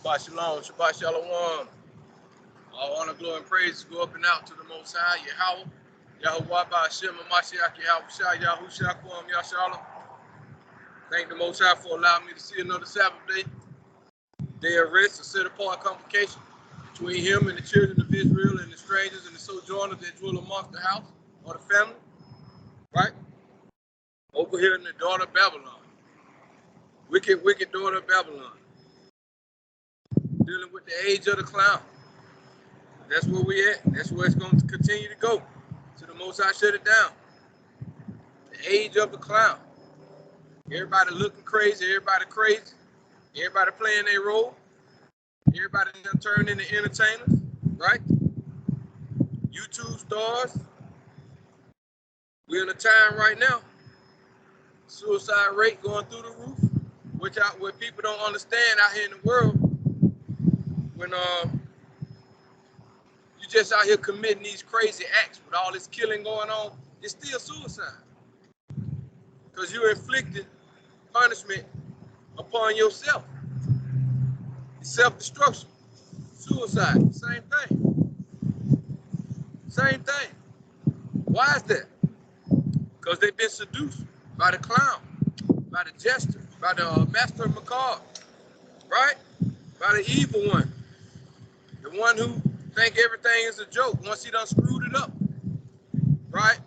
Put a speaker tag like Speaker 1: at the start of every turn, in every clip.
Speaker 1: Shabbat Shalom, Shabbat Shalom. All honor, glory, and praise go up and out to the Most High, Yahweh, Yahuwah, Hashem, Mashiach, Yahushua, Yahushua, Kwam, Yashalom. Thank the Most High for allowing me to see another Sabbath day of rest, a set apart convocation between him and the children of Israel and the strangers and the sojourners that dwell amongst the house or the family, right? Over here in the daughter of Babylon. Wicked daughter of Babylon. Dealing with the age of the clown. That's where we at. That's where it's going to continue to go. So the Most High shut it down. The age of the clown. Everybody looking crazy. Everybody crazy. Everybody playing their role. Everybody done turned into entertainers, right? YouTube stars. We're in a time right now. Suicide rate going through the roof, which what people don't understand out here in the world. When you just out here committing these crazy acts with all this killing going on, it's still suicide. Because you inflicted punishment upon yourself. It's self-destruction. Suicide, same thing. Same thing. Why is that? Because they've been seduced by the clown, by the jester, by the master of macabre, right? By the evil one. The one who think everything is a joke once he done screwed it up, right?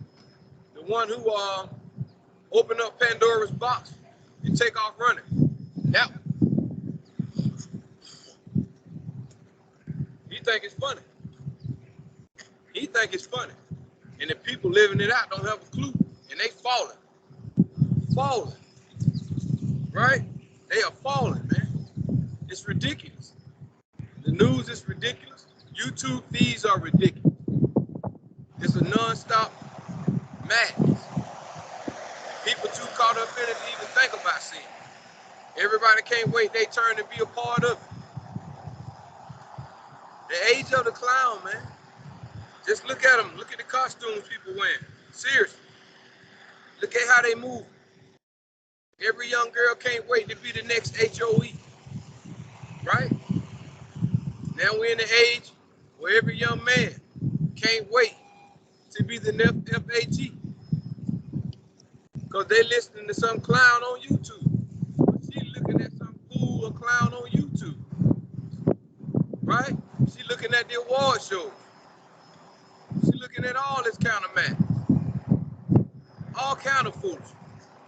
Speaker 1: The one who open up Pandora's box and take off running. Now, he think it's funny. He think it's funny. And the people living it out don't have a clue. And they falling. Falling. Right? They are falling, man. It's ridiculous. The news is ridiculous. YouTube feeds are ridiculous. It's a non-stop madness. People too caught up in it to even think about seeing it. Everybody can't wait their turn to be a part of it. The age of the clown, man. Just look at them. Look at the costumes people wearing. Seriously. Look at how they move. Every young girl can't wait to be the next HOE. Right? Now we're in the age where every young man can't wait to be the next FAG. Because they listening to some clown on YouTube. But she looking at some fool or clown on YouTube. Right? She looking at the award shows. She looking at all this kind of madness. All kind of foolish.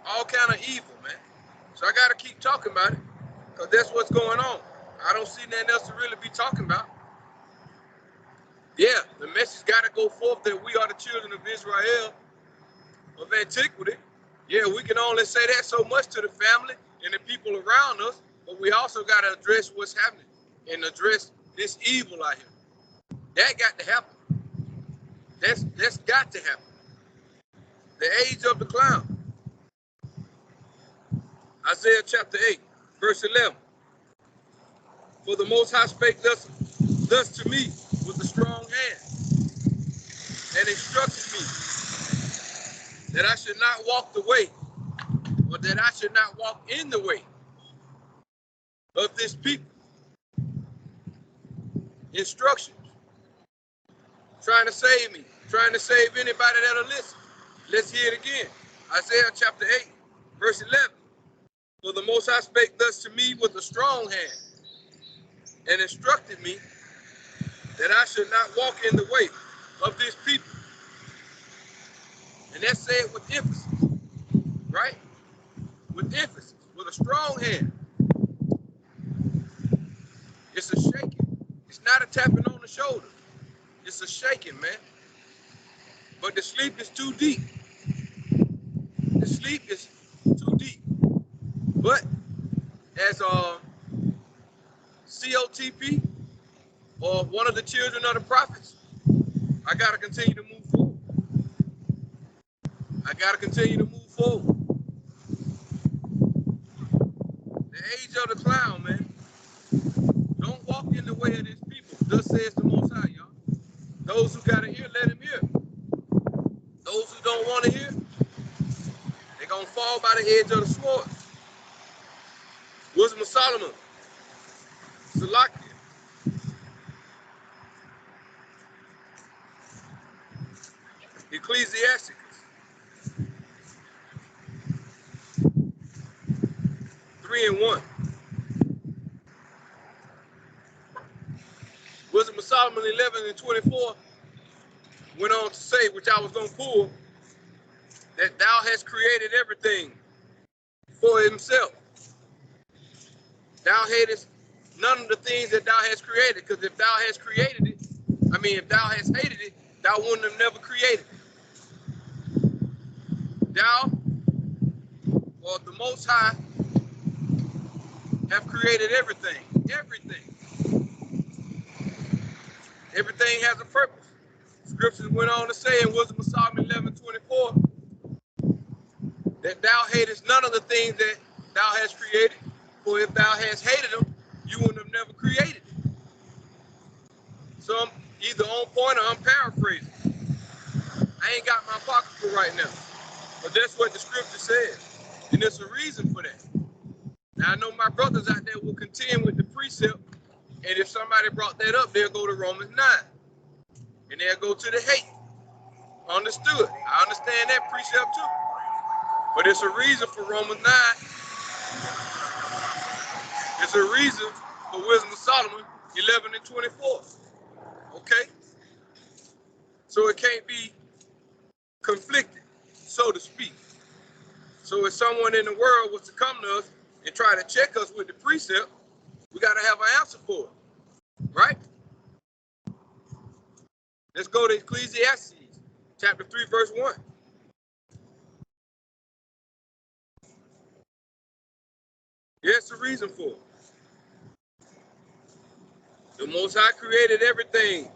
Speaker 1: All kind of evil, man. So I got to keep talking about it. Because that's what's going on. I don't see nothing else to really be talking about. Yeah, the message got to go forth that we are the children of Israel of antiquity. Yeah, we can only say that so much to the family and the people around us, but we also got to address what's happening and address this evil out here. That got to happen. That's got to happen. The age of the clown. Isaiah chapter 8, verse 11. For the Most High spake thus to me with a strong hand, and instructed me that I should not walk the way, or that I should not walk in the way of this people. Instructions. Trying to save me, trying to save anybody that'll listen. Let's hear it again. Isaiah chapter 8, verse 11. For the Most High spake thus to me with a strong hand, and instructed me that I should not walk in the way of this people. And that's said with emphasis, right? With emphasis, with a strong hand. It's a shaking. It's not a tapping on the shoulder. It's a shaking, man. But the sleep is too deep. The sleep is too deep. But as COTP, or one of the children of the prophets, I got to continue to move forward. I got to continue to move forward. The age of the clown, man. Don't walk in the way of this people. Thus says the Most High, y'all. Those who got to hear, let him hear. Those who don't want to hear, they're going to fall by the edge of the sword. Wisdom of Solomon, Salakia Ecclesiastes 3:1. Wisdom of Solomon 11:24 went on to say, which I was going to pull, that thou hast created everything for himself. Thou hatest none of the things that thou hast created, because if thou hast created it, if thou hast hated it, thou wouldn't have never created it. Thou, or the Most High, have created everything. Everything has a purpose. Scriptures went on to say in Wisdom of Solomon 11:24 that thou hatest none of the things that thou hast created, for if thou hast hated them, you wouldn't have never created it. So I'm either on point or I'm paraphrasing. I ain't got my pocketbook right now, but that's what the scripture says, and there's a reason for that. Now I know my brothers out there will contend with the precept, and if somebody brought that up, they'll go to Romans 9, and they'll go to the hate. Understood. I understand that precept too, but it's a reason for Romans 9. It's a reason for Wisdom of Solomon 11:24. Okay? So it can't be conflicted, so to speak. So if someone in the world was to come to us and try to check us with the precept, we got to have an answer for it, right? Let's go to Ecclesiastes chapter 3, verse 1. Here's the reason for it. The Most High created everything,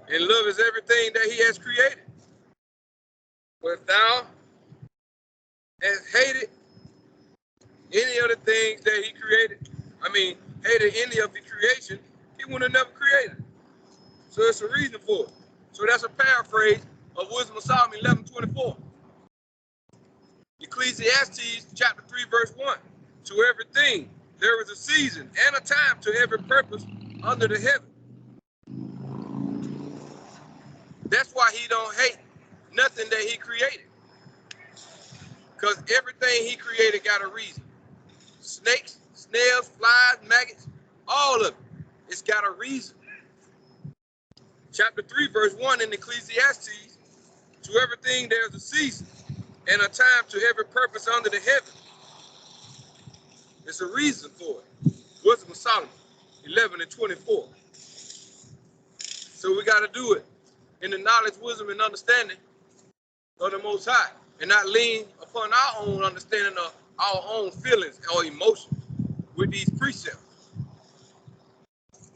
Speaker 1: and love is everything that he has created. But if thou hast hated any of the things that he created, hated any of the creation, he would have never created it. So it's a reason for it. So that's a paraphrase of Wisdom of Solomon 11:24. Ecclesiastes chapter 3, verse 1. To everything there is a season and a time to every purpose under the heaven. That's why he don't hate nothing that he created. Because everything he created got a reason. Snakes, snails, flies, maggots, all of it. It's got a reason. Chapter 3, verse 1 in Ecclesiastes, to everything there's a season and a time to every purpose under the heaven. There's a reason for it. Wisdom of Solomon 11:24. So we got to do it in the knowledge, wisdom, and understanding of the Most High, and not lean upon our own understanding of our own feelings or emotions with these precepts.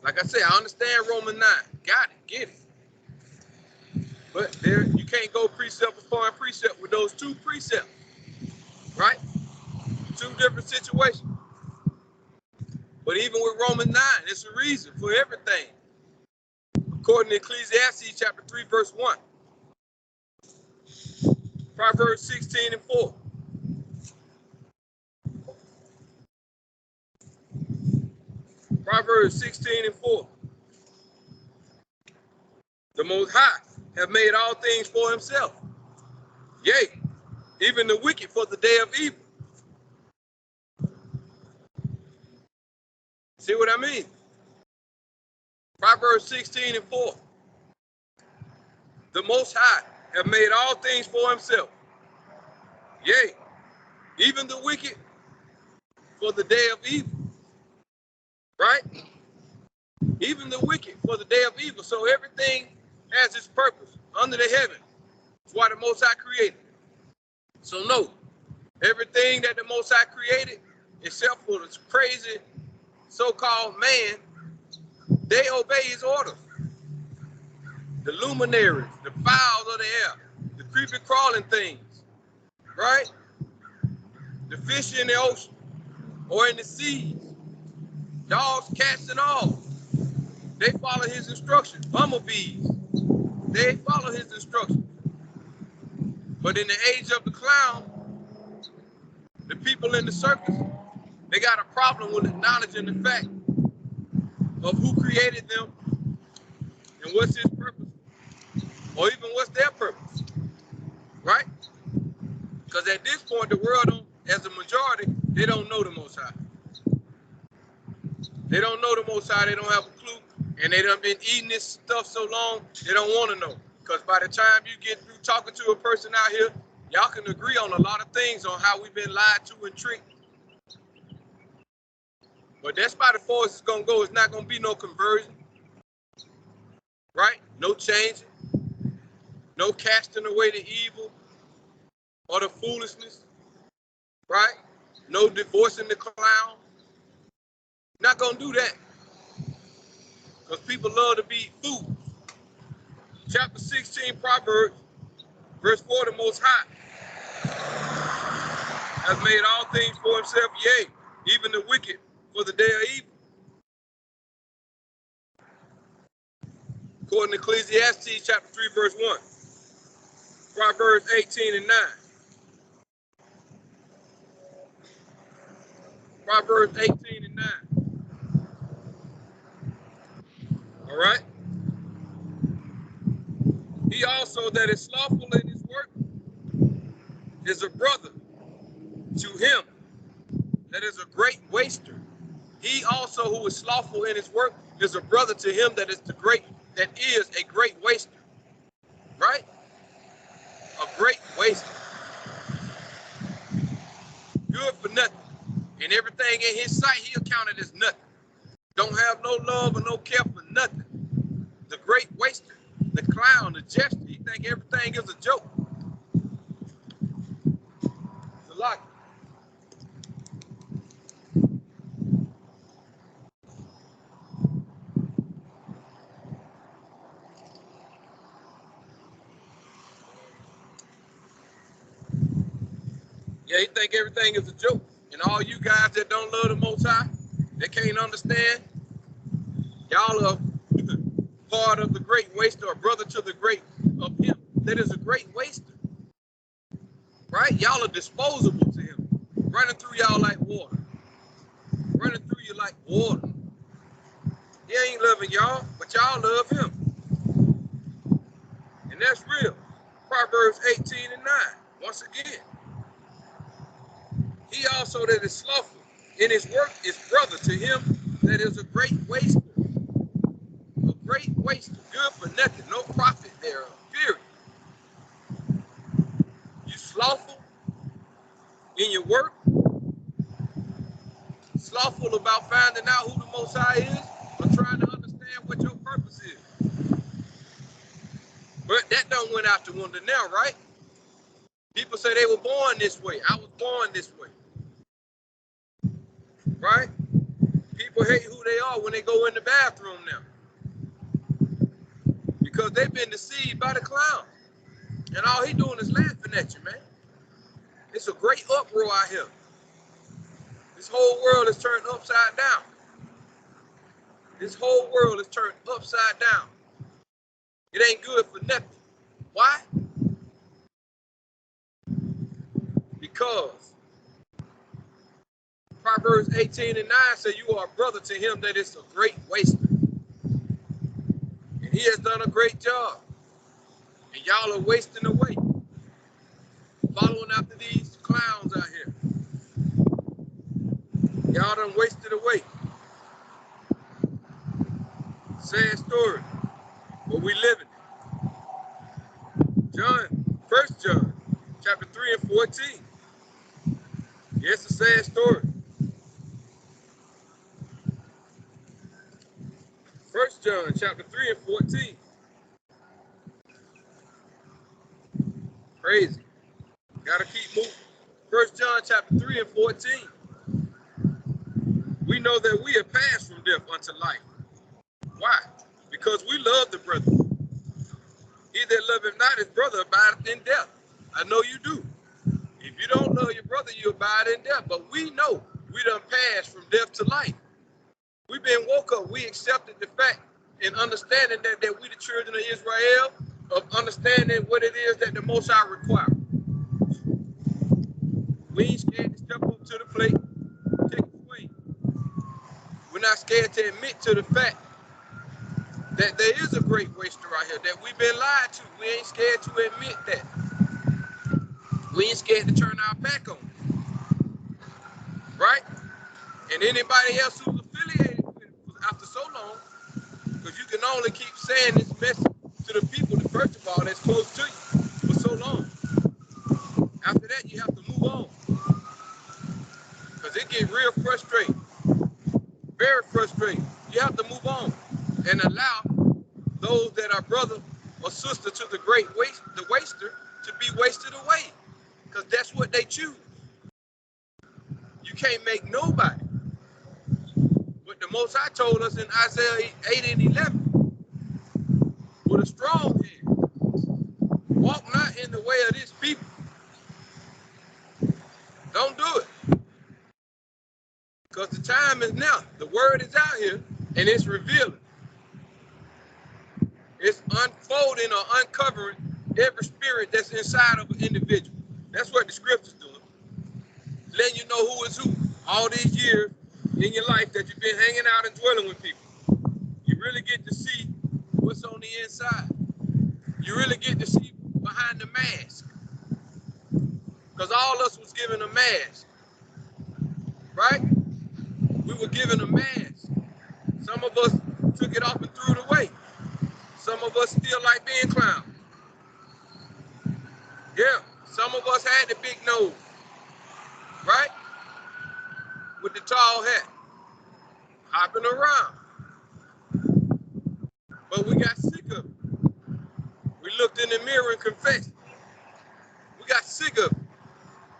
Speaker 1: Like I said, I understand Romans 9. Got it, get it. But there, you can't go precept upon precept with those two precepts, right? Two different situations. But even with Romans 9, it's a reason for everything. According to Ecclesiastes chapter 3, verse 1. Proverbs 16:4. Proverbs 16:4. The Most High have made all things for himself. Yea, even the wicked for the day of evil. See what I mean? Proverbs 16:4. The Most High have made all things for himself. Yea, even the wicked for the day of evil. Right? Even the wicked for the day of evil. So everything has its purpose under the heaven. That's why the Most High created it. So no, everything that the Most High created, except for this crazy so-called man, they obey his orders. The luminaries, the fowls of the air, the creepy crawling things, right? The fish in the ocean or in the seas, dogs, cats, and all. They follow his instructions. Bumblebees, they follow his instructions. But in the age of the clown, the people in the circus, they got a problem with acknowledging the fact of who created them and what's his purpose. Or even what's their purpose, right? Because at this point, the world don't, as a majority, they don't know the Most High. They don't know the Most High. They don't have a clue. And they done been eating this stuff so long, they don't want to know. Because by the time you get through talking to a person out here, y'all can agree on a lot of things on how we've been lied to and tricked. But that's about as far as it's going to go. It's not going to be no conversion, right? No changing. No casting away the evil or the foolishness, right? No divorcing the clown. Not going to do that. Because people love to be fools. Chapter 16, Proverbs, verse 4, the Most High has made all things for himself, yea, even the wicked for the day of evil. According to Ecclesiastes, chapter 3, verse 1. Proverbs 18 and 9. Proverbs 18 and 9. All right? He also that is slothful in his work is a brother to him that is a great waster. He also who is slothful in his work is a brother to him that is a great waster. Right? A great waster. Good for nothing. And everything in his sight, he'll count it as nothing. Don't have no love or no care for nothing. The great waster, the clown, the jester, he think everything is a joke. It's a lot. Yeah, he think everything is a joke. And all you guys that don't love the Most High, that can't understand, y'all are part of the great waster, or brother to the great of him that is a great waster. Right? Y'all are disposable to him. Running through y'all like water. Running through you like water. He ain't loving y'all, but y'all love him. And that's real. Proverbs 18 and 9. Once again. He also that is slothful in his work is brother to him that is a great waster. A great waster. Good for nothing. No profit thereof. Period. You slothful in your work. Slothful about finding out who the Most High is, or trying to understand what your purpose is. But that don't went out the window now, right? People say they were born this way. I was born this way. Right? People hate who they are when they go in the bathroom now. Because they've been deceived by the clown. And all he doing is laughing at you, man. It's a great uproar out here. This whole world is turned upside down. This whole world is turned upside down. It ain't good for nothing. Why? Because Proverbs 18 and 9 say you are a brother to him that is a great waster. And he has done a great job. And y'all are wasting away. Following after these clowns out here. Y'all done wasted away. Sad story. But we living it. John, 1 John, chapter 3 and 14. Yeah, it's a sad story. 1 John, chapter 3 and 14. Crazy. Gotta keep moving. 1 John, chapter 3 and 14. We know that we have passed from death unto life. Why? Because we love the brother. He that loveth not his brother abideth in death. I know you do. If you don't love your brother, you abide in death. But we know we done passed from death to life. We've been woke up. We accepted the fact and understanding that we the children of Israel, of understanding what it is that the Most High requires. We ain't scared to step up to the plate, take a swing. We're not scared to admit to the fact that there is a great waster out here, that we've been lied to. We ain't scared to admit that. We ain't scared to turn our back on it, right? And anybody else who's affiliated with it after so long, because you can only keep saying this message to the people, that first of all, that's close to you for so long. After that, you have to move on, because it gets real frustrating, very frustrating. You have to move on and allow those that are brother or sister to the waster, to be wasted away, because that's what they choose. You can't make nobody. But the Most High told us in Isaiah 8 and 11, with a strong hand, walk not in the way of this people. Don't do it. Because the time is now. The word is out here, and it's revealing. It's unfolding or uncovering every spirit that's inside of an individual. That's what the scripture's doing. Letting you know who is who. All these years in your life that you've been hanging out and dwelling with people, you really get to see what's on the inside. You really get to see behind the mask. Because all of us was given a mask, right? We were given a mask. Some of us took it off and threw it away. Some of us still like being clowns. Yeah, some of us had the big nose, right? With the tall hat, hopping around. But we got sick of it. We looked in the mirror and confessed. We got sick of it.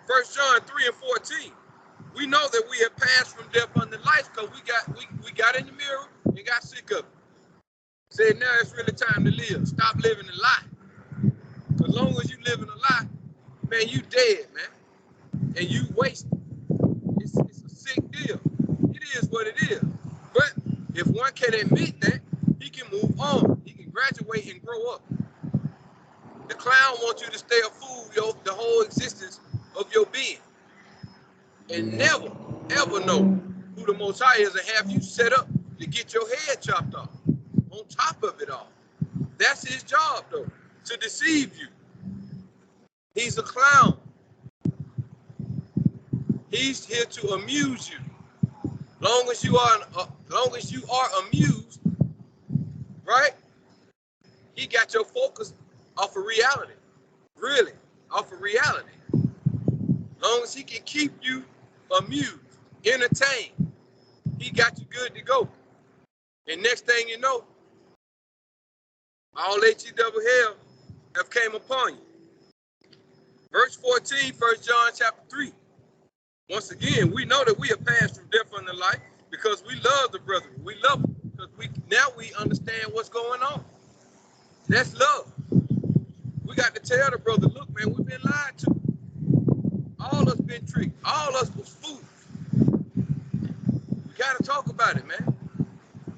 Speaker 1: 1 John 3 and 14. We know that we have passed from death unto life because we got in the mirror and got sick of it. Said now it's really time to live. Stop living a lie. As long as you live in a lie, man, you dead, man. And you wasted. It's a sick deal. It is what it is. But if one can admit that, he can move on. He can graduate and grow up. The clown wants you to stay a fool the whole existence of your being. And never, ever know who the Most High is and have you set up to get your head chopped off. On top of it all. That's his job, though, to deceive you. He's a clown. He's here to amuse you. Long as you are amused, right? He got your focus off of reality. Really, off of reality. Long as he can keep you amused, entertained, he got you good to go. And next thing you know, all H-E-double hell have came upon you. Verse 14, 1 John chapter 3. Once again, we know that we have passed from death unto life because we love the brethren. We love them because now we understand what's going on. That's love. We got to tell the brother, look, man, we've been lied to. All us been tricked. All us was fools. We got to talk about it, man.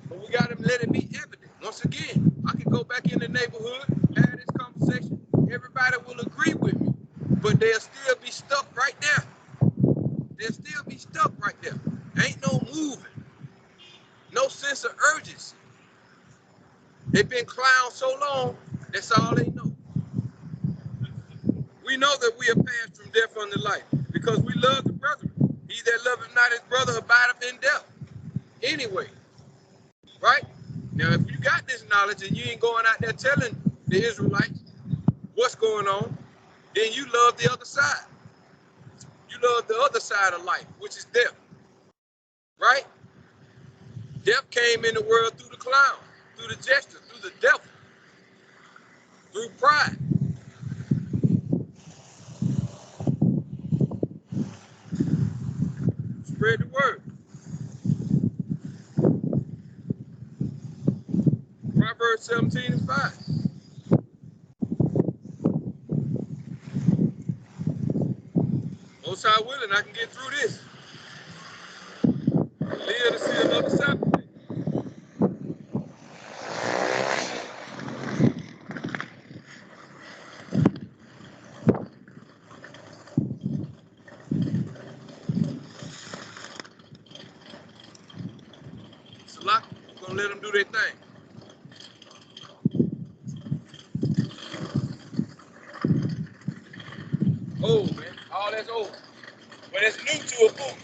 Speaker 1: But we got to let it be evident. Once again, I can go back in the neighborhood, have this conversation. Everybody will agree with me, but they'll still be stuck right there. They'll still be stuck right there. Ain't no moving. No sense of urgency. They've been clowns so long, that's all they know. We know that we are passed from death unto life because we love the brethren. He that loveth not his brother abideth in death. Anyway, right? Now, if you got this knowledge and you ain't going out there telling the Israelites what's going on, then you love the other side. You love the other side of life, which is death, right? Death came in the world through the clown, through the jester, through the devil, through pride. Spread the word. Proverbs 17 and 5. Most High willing, I can get through this. Live to see another Saturday. Salak, we're gonna let them do their thing. that's old. But it's new to a fool.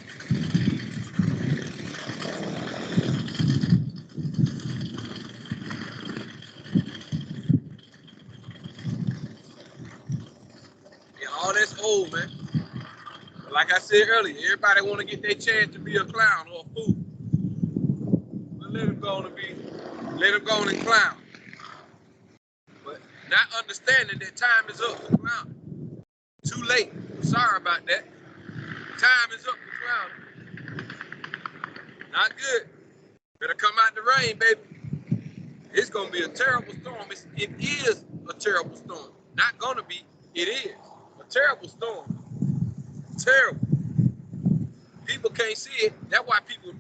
Speaker 1: Yeah, all that's old, man. But like I said earlier, everybody want to get their chance to be a clown or a fool. But let them go on and clown. But not understanding that time is up for clowning. Too late. Sorry about that. Time is up for clowning. Not good. Better come out the rain, baby. It's gonna be a terrible storm. It is a terrible storm. Not gonna be. It is a terrible storm. Terrible. People can't see it. That's why people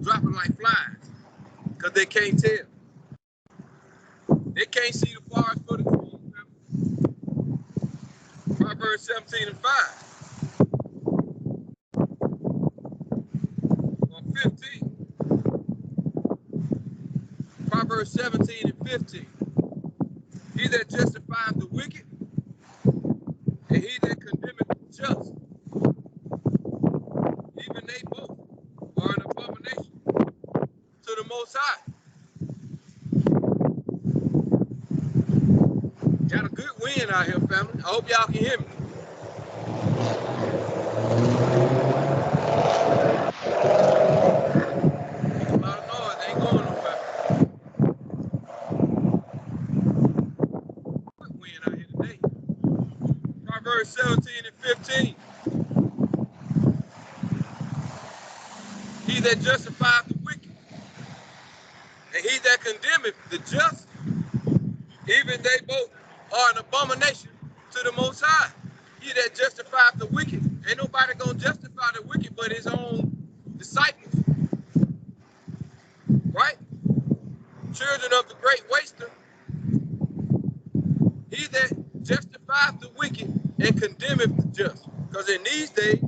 Speaker 1: dropping like flies, because they can't tell. They can't see the forest for the trees. Proverbs 17 and 5. Or 15. Proverbs 17 and 15. He that justifies the wicked, and he that condemneth the just, even they both are an abomination to the Most High. Got a good wind out here, family. I hope y'all can hear me. There's a lot of noise. They ain't going nowhere. Good wind out here today. Proverbs 17 and 15. He that justifies the wicked, and he that condemneth the just, even they both are an abomination to the Most High. He that justifies the wicked, ain't nobody gonna justify the wicked but his own disciples, right? Children of the great waster. He that justifies the wicked and condemneth the just. Because in these days,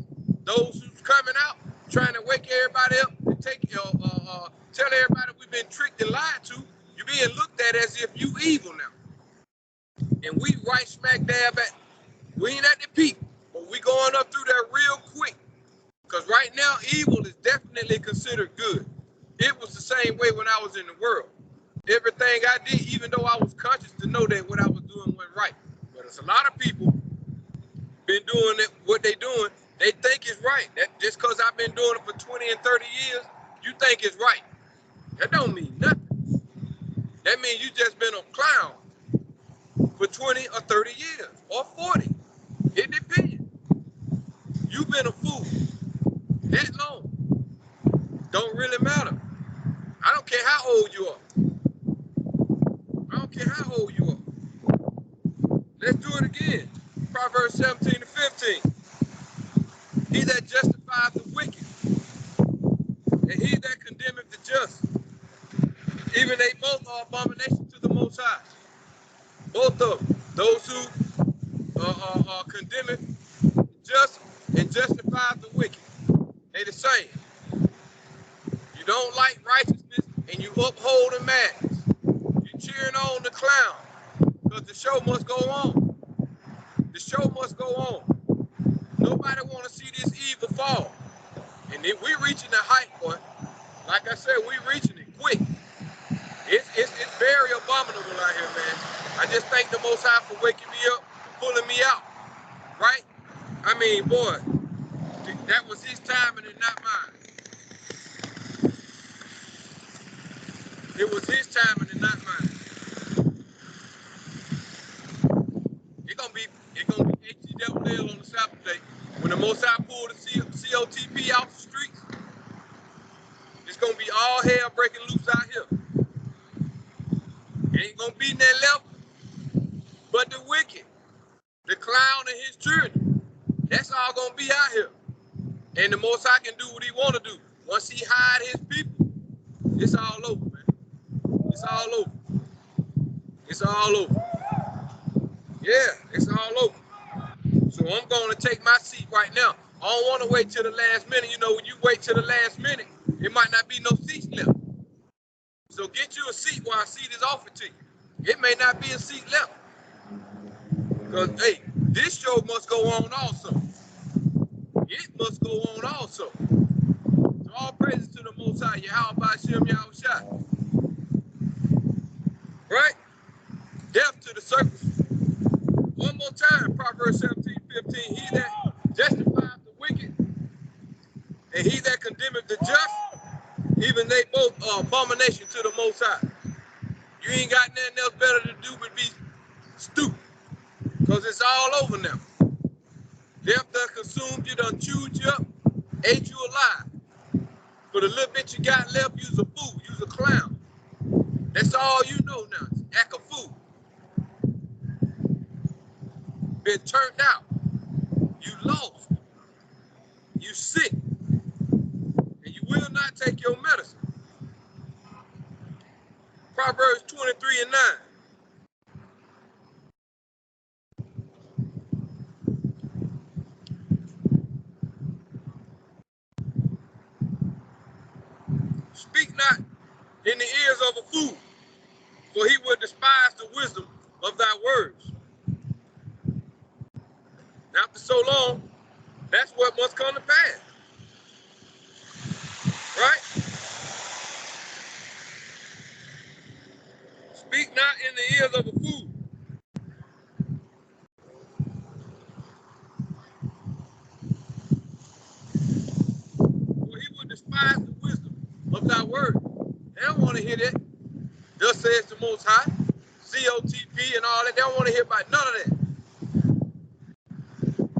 Speaker 1: those who's coming out trying to wake everybody up and tell everybody we've been tricked and lied to, you're being looked at as if you evil now. And we right smack dab at, we ain't at the peak, but we going up through there real quick. Because right now, evil is definitely considered good. It was the same way when I was in the world. Everything I did, even though I was conscious to know that what I was doing wasn't right. But it's a lot of people been doing it, what they doing, they think it's right. That just because I've been doing it for 20 and 30 years, you think it's right. That don't mean nothing. That means you just been a clown for 20 or 30 years or 40. It depends. You've been a fool that long. Don't really matter. I don't care how old you are. I don't care how old you are. Let's do it again. Proverbs 17 and 15. He that justifies the wicked, and he that condemneth the just, even they both are abomination to the Most High. Both of them. Those who condemneth the just and justify the wicked. They the same. You don't like righteousness and you uphold the madness. You cheering on the clown because the show must go on. The show must go on. Nobody want to see this evil fall. And then we reaching the height point. Like I said, we reaching it quick. It's very abominable out here, man. I just thank the Most High for waking me up, pulling me out, right? I mean, boy, that was his timing and not mine. It was his timing and not mine. It's gonna be HGWL on the Saturday. When the Most High pull the COTP out the streets, it's gonna be all hell breaking loose out here. Ain't gonna be nothing left but the wicked, the clown and his children. That's all gonna be out here. And the Most High can do what he wanna do. Once he hide his people, it's all over, man. It's all over. It's all over. Yeah, it's all over. So I'm gonna take my seat right now. I don't wanna wait till the last minute. You know, when you wait till the last minute, it might not be no seats left. So get you a seat while a seat is offered to you. It may not be a seat left. Because, hey, this show must go on also. it must go on also. So all praises to the Most High, Yahweh Ba'Shem Yahushua. Right? Death to the serpents. One more time, Proverbs 17:15. He that justifies the wicked and he that condemneth the just, even they both are abomination to the Most High. You ain't got nothing else better to do but be stupid, because it's all over now. Death done consumed you, done chewed you up, ate you alive. For the little bit you got left, you's a fool, you's a clown. That's all you know now, act a fool. Been turned out, you lost, you sick, and you will not take your medicine. Proverbs 23:9. Speak not in the ears of a fool, for he will despise the wisdom of thy words. And after so long, that's what must come to pass. Right? Speak not in the ears of a fool. For he will despise the wisdom of thy word. They don't want to hear that. Thus says the Most High, COTP and all that. They don't want to hear about none of that.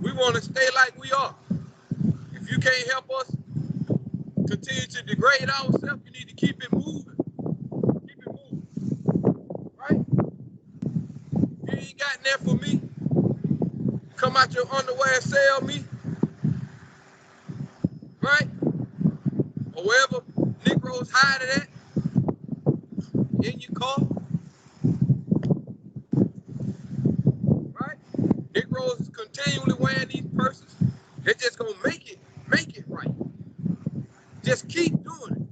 Speaker 1: We want to stay like we are. If you can't help us continue to degrade ourselves, you need to keep it moving. Keep it moving. Right? You ain't got that for me. Come out your underwear and sell me. Right? Or wherever Negroes hide it at. In your car. Right? Negroes continually wearing these purses. They're just gonna make it right. Just keep doing it.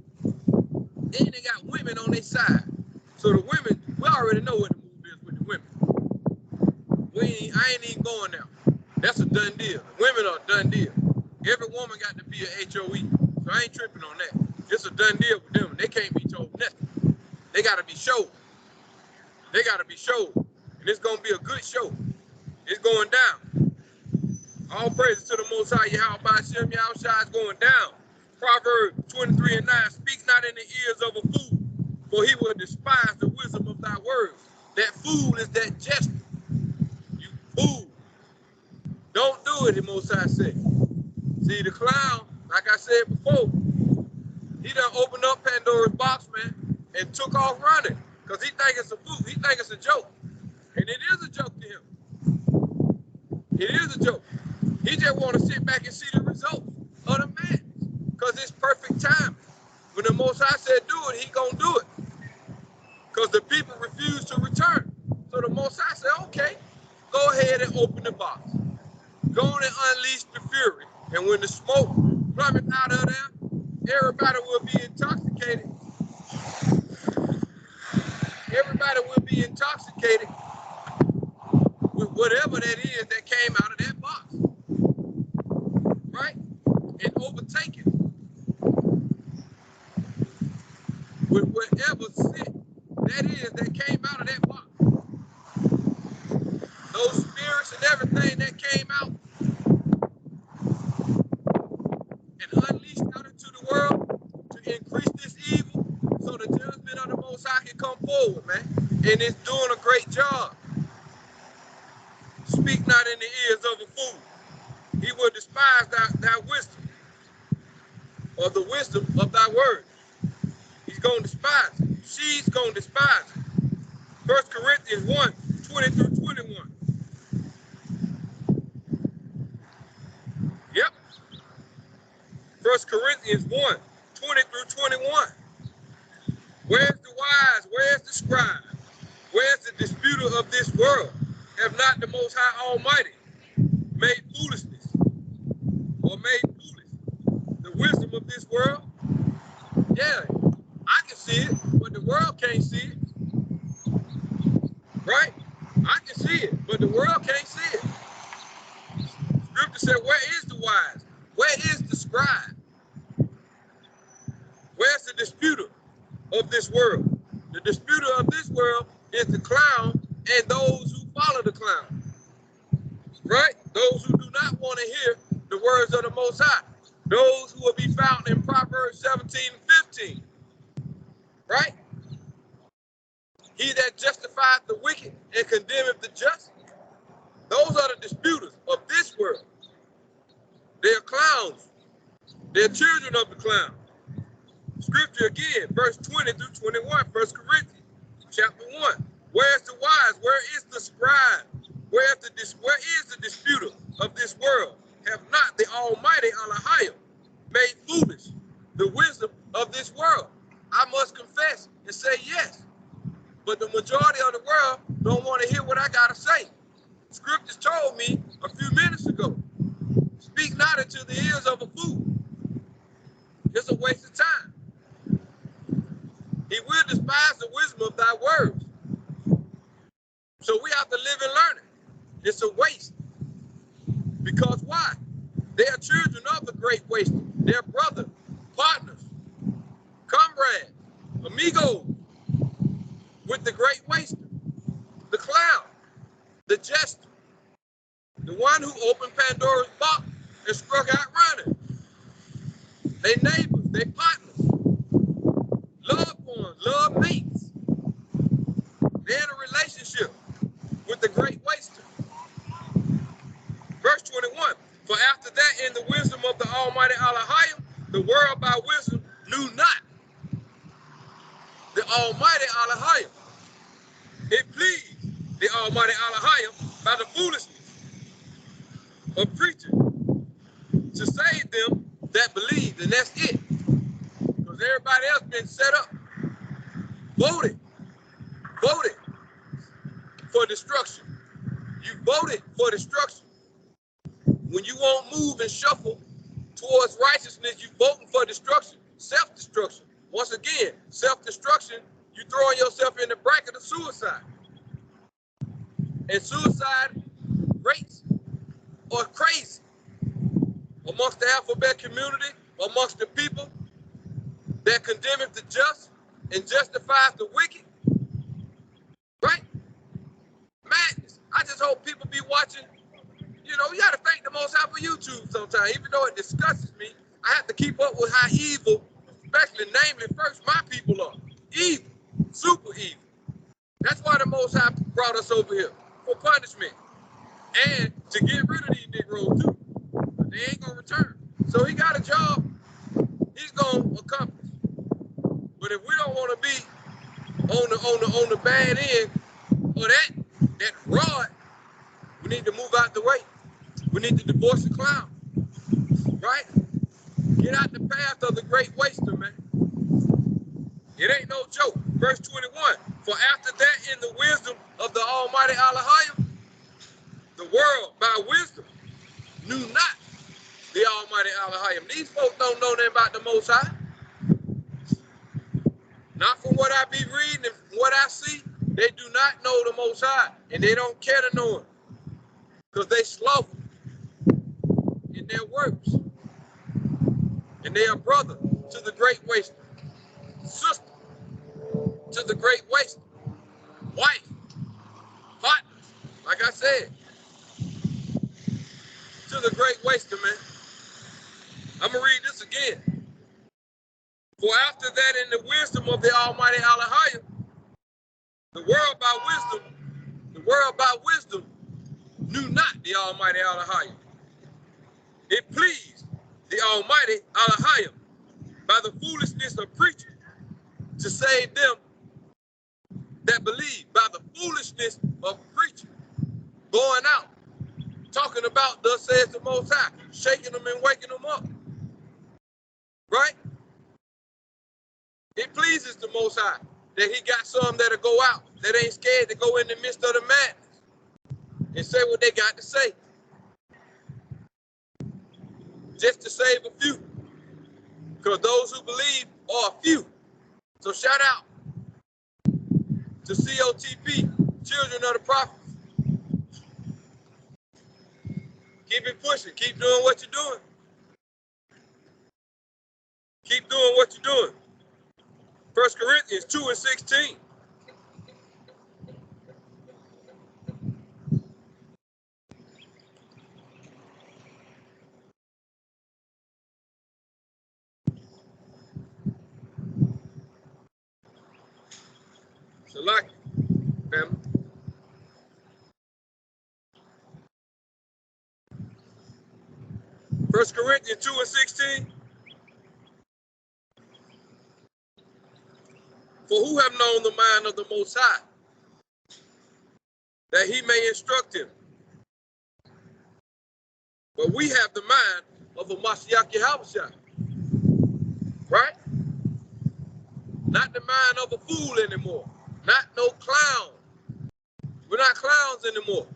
Speaker 1: Then they got women on their side. So the women, we already know what the move is with the women. I ain't even going there. That's a done deal. Women are a done deal. Every woman got to be a HOE. So I ain't tripping on that. It's a done deal with them. They can't be told nothing. They gotta be showed. They gotta be showed. And it's gonna be a good show. It's going down. All praises to the Most High, Yahweh Ba'Shem Yahushua is going down. Proverbs 23:9, speak not in the ears of a fool, for he will despise the wisdom of thy words. That fool is that jester. You fool. Don't do it, the Most High said. See, the clown, like I said before, he done opened up Pandora's box, man, and took off running. Because he think it's a fool. He think it's a joke. And it is a joke to him. It is a joke. He just want to sit back and see the results of the madness. Because it's perfect timing. When the Most High said do it, he gonna do it. Because the people refuse to return. So the Most High said, okay, go ahead and open the box. Go on and unleash the fury. And when the smoke plummets out of there, everybody will be intoxicated. Everybody will be intoxicated with whatever that is that came out of that box. Right? And overtaken with whatever sin that is that came out of that box. Those spirits and everything that came out and unleashed out into the world to increase this evil so the judgment of the Most High can come forward, man. And it's doing a great job. Speak not in the ears of a fool. He will despise thy wisdom, or the wisdom of thy word. He's going to despise it. She's going to despise it. 1 Corinthians 1:20-21. Yep. 1 Corinthians 1:20-21. Where's the wise? Where's the scribe? Where's the disputer of this world? Have not the Most High Almighty made foolishness, or made foolish the wisdom of this world? Yeah, I can see it, but the world can't see it. Right? I can see it, but the world can't see it. Scripture said, where is the wise? scribe? Where's the disputer of this world? The disputer of this world is the clown and those who follow the clown. Right? Those who do not want to hear the words of the Most High. Those who will be found in Proverbs 17 and 15. Right? He that justifieth the wicked and condemneth the just. Those are the disputers of this world. They're clowns. They're children of the clown. Scripture again, verse 20 through 21, 1 Corinthians, chapter 1. Where is the wise? Where is the scribe? Where is the disputer of this world? Have not the Almighty Elohim made foolish the wisdom of this world? I must confess and say yes. But the majority of the world don't want to hear what I got to say. Scriptures told me a few minutes ago, speak not into the ears of a fool. It's a waste of time. He will despise the wisdom of thy words. So we have to live and learn it. It's a waste. Because why? They are children of the great waster. They're brothers, partners, comrades, amigos with the great waster, the clown, the jester, the one who opened Pandora's box and struck out running. They neighbors, they partners, loved ones, love mates. They're in a relationship with the great waster. Verse 21, for after that in the wisdom of the Almighty Elohim, the world by wisdom knew not the Almighty Elohim. It pleased the Almighty Elohim by the foolishness of preaching to save them that believed, and that's it. Because everybody else been set up, voted for destruction. You voted for destruction. When you won't move and shuffle towards righteousness, you voting for destruction, self-destruction. Once again, self-destruction, you throwing yourself in the bracket of suicide. And suicide rates are crazy amongst the alphabet community, amongst the people that condemneth the just and justifies the wicked. Right? Madness. I just hope people be watching. You know, you got to thank the Most High for YouTube sometimes. Even though it disgusts me, I have to keep up with how evil, especially namely first, my people are. Evil. Super evil. That's why the Most High brought us over here, for punishment. And to get rid of these Negroes too. But they ain't gonna return. So he got a job he's gonna accomplish. But if we don't wanna be on the bad end of that rod, we need to move out the way. We need to divorce the clown. Right? Get out the path of the great waster, man. It ain't no joke. Verse 21, for after that in the wisdom of the Almighty Elohim, the world by wisdom knew not the Almighty Elohim. These folks don't know nothing about the Most High. Not from what I be reading and what I see, they do not know the Most High, and they don't care to know him because they slow in their works. And they are brother to the great waster, sister to the great waster, wife, partner, like I said, to the great waster, man. I'm going to read this again. For after that in the wisdom of the Almighty Elohim, the world by wisdom knew not the Almighty Elohim. It pleased the Almighty Elohim by the foolishness of preaching to save them that believe, by the foolishness of preaching, going out, talking about thus says the Most High, shaking them and waking them up. Right? It pleases the Most High that he got some that'll go out, that ain't scared to go in the midst of the madness and say what they got to say. Just to save a few. Because those who believe are a few. So shout out to COTP, Children of the Prophets. Keep it pushing. Keep doing what you're doing. Keep doing what you're doing. 1 Corinthians 2:16. Select, family. 1 Corinthians 2:16. For who have known the mind of the Most High, that he may instruct him? But we have the mind of a Mashiach Yahushua, right? Not the mind of a fool anymore. Not no clown. We're not clowns anymore.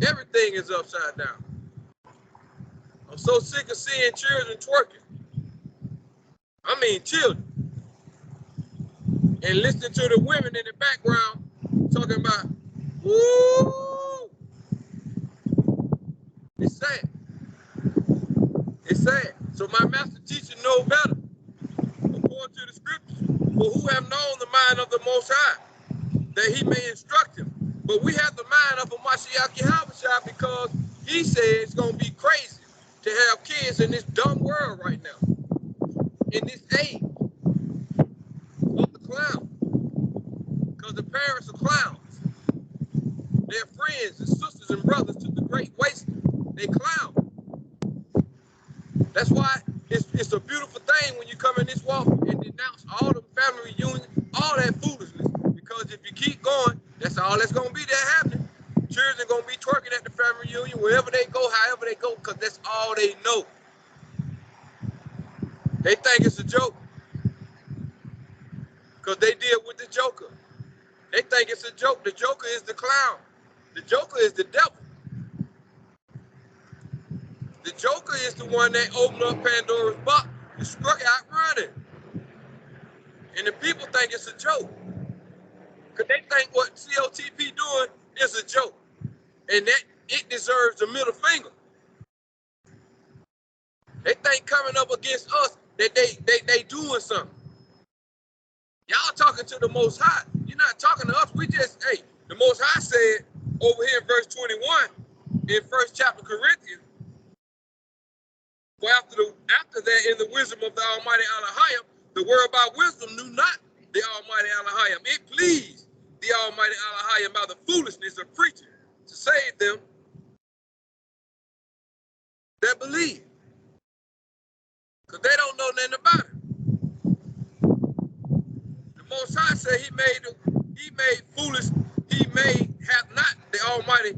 Speaker 1: Everything is upside down. I'm so sick of seeing children twerking. I mean children. And listening to the women in the background talking about, woo! It's sad. It's sad. So my master teacher knows better, according to the scriptures. For who have known the mind of the Most High, that he may instruct him. But we have the mind of a Mashiach Yahushua because he said it's going to be crazy to have kids in this dumb world right now, in this age of the clown. Because the parents are clowns. They're friends and sisters and brothers to the great waste. They clown. That's why it's a beautiful thing when you come in this walk and denounce all the family reunions, all that foolishness. Because if you keep going, that's all that's going to be there happening. Children going to be twerking at the family reunion, wherever they go, however they go, because that's all they know. They think it's a joke because they deal with the Joker. They think it's a joke. The Joker is the clown. The Joker is the devil. The Joker is the one that opened up Pandora's box and struck out running. And the people think it's a joke. Because they think what COTP doing is a joke. And that it deserves the middle finger. They think coming up against us that they doing something. Y'all talking to the Most High. You're not talking to us. We just, hey, the Most High said over here in verse 21 in 1st chapter Corinthians, for after that, in the wisdom of the Almighty Elohim, the word about wisdom knew not the Almighty Elohim. It pleased the Almighty Elohim by the foolishness of preaching to save them that believe. Because they don't know nothing about it. The Most High said he made foolish, have not the Almighty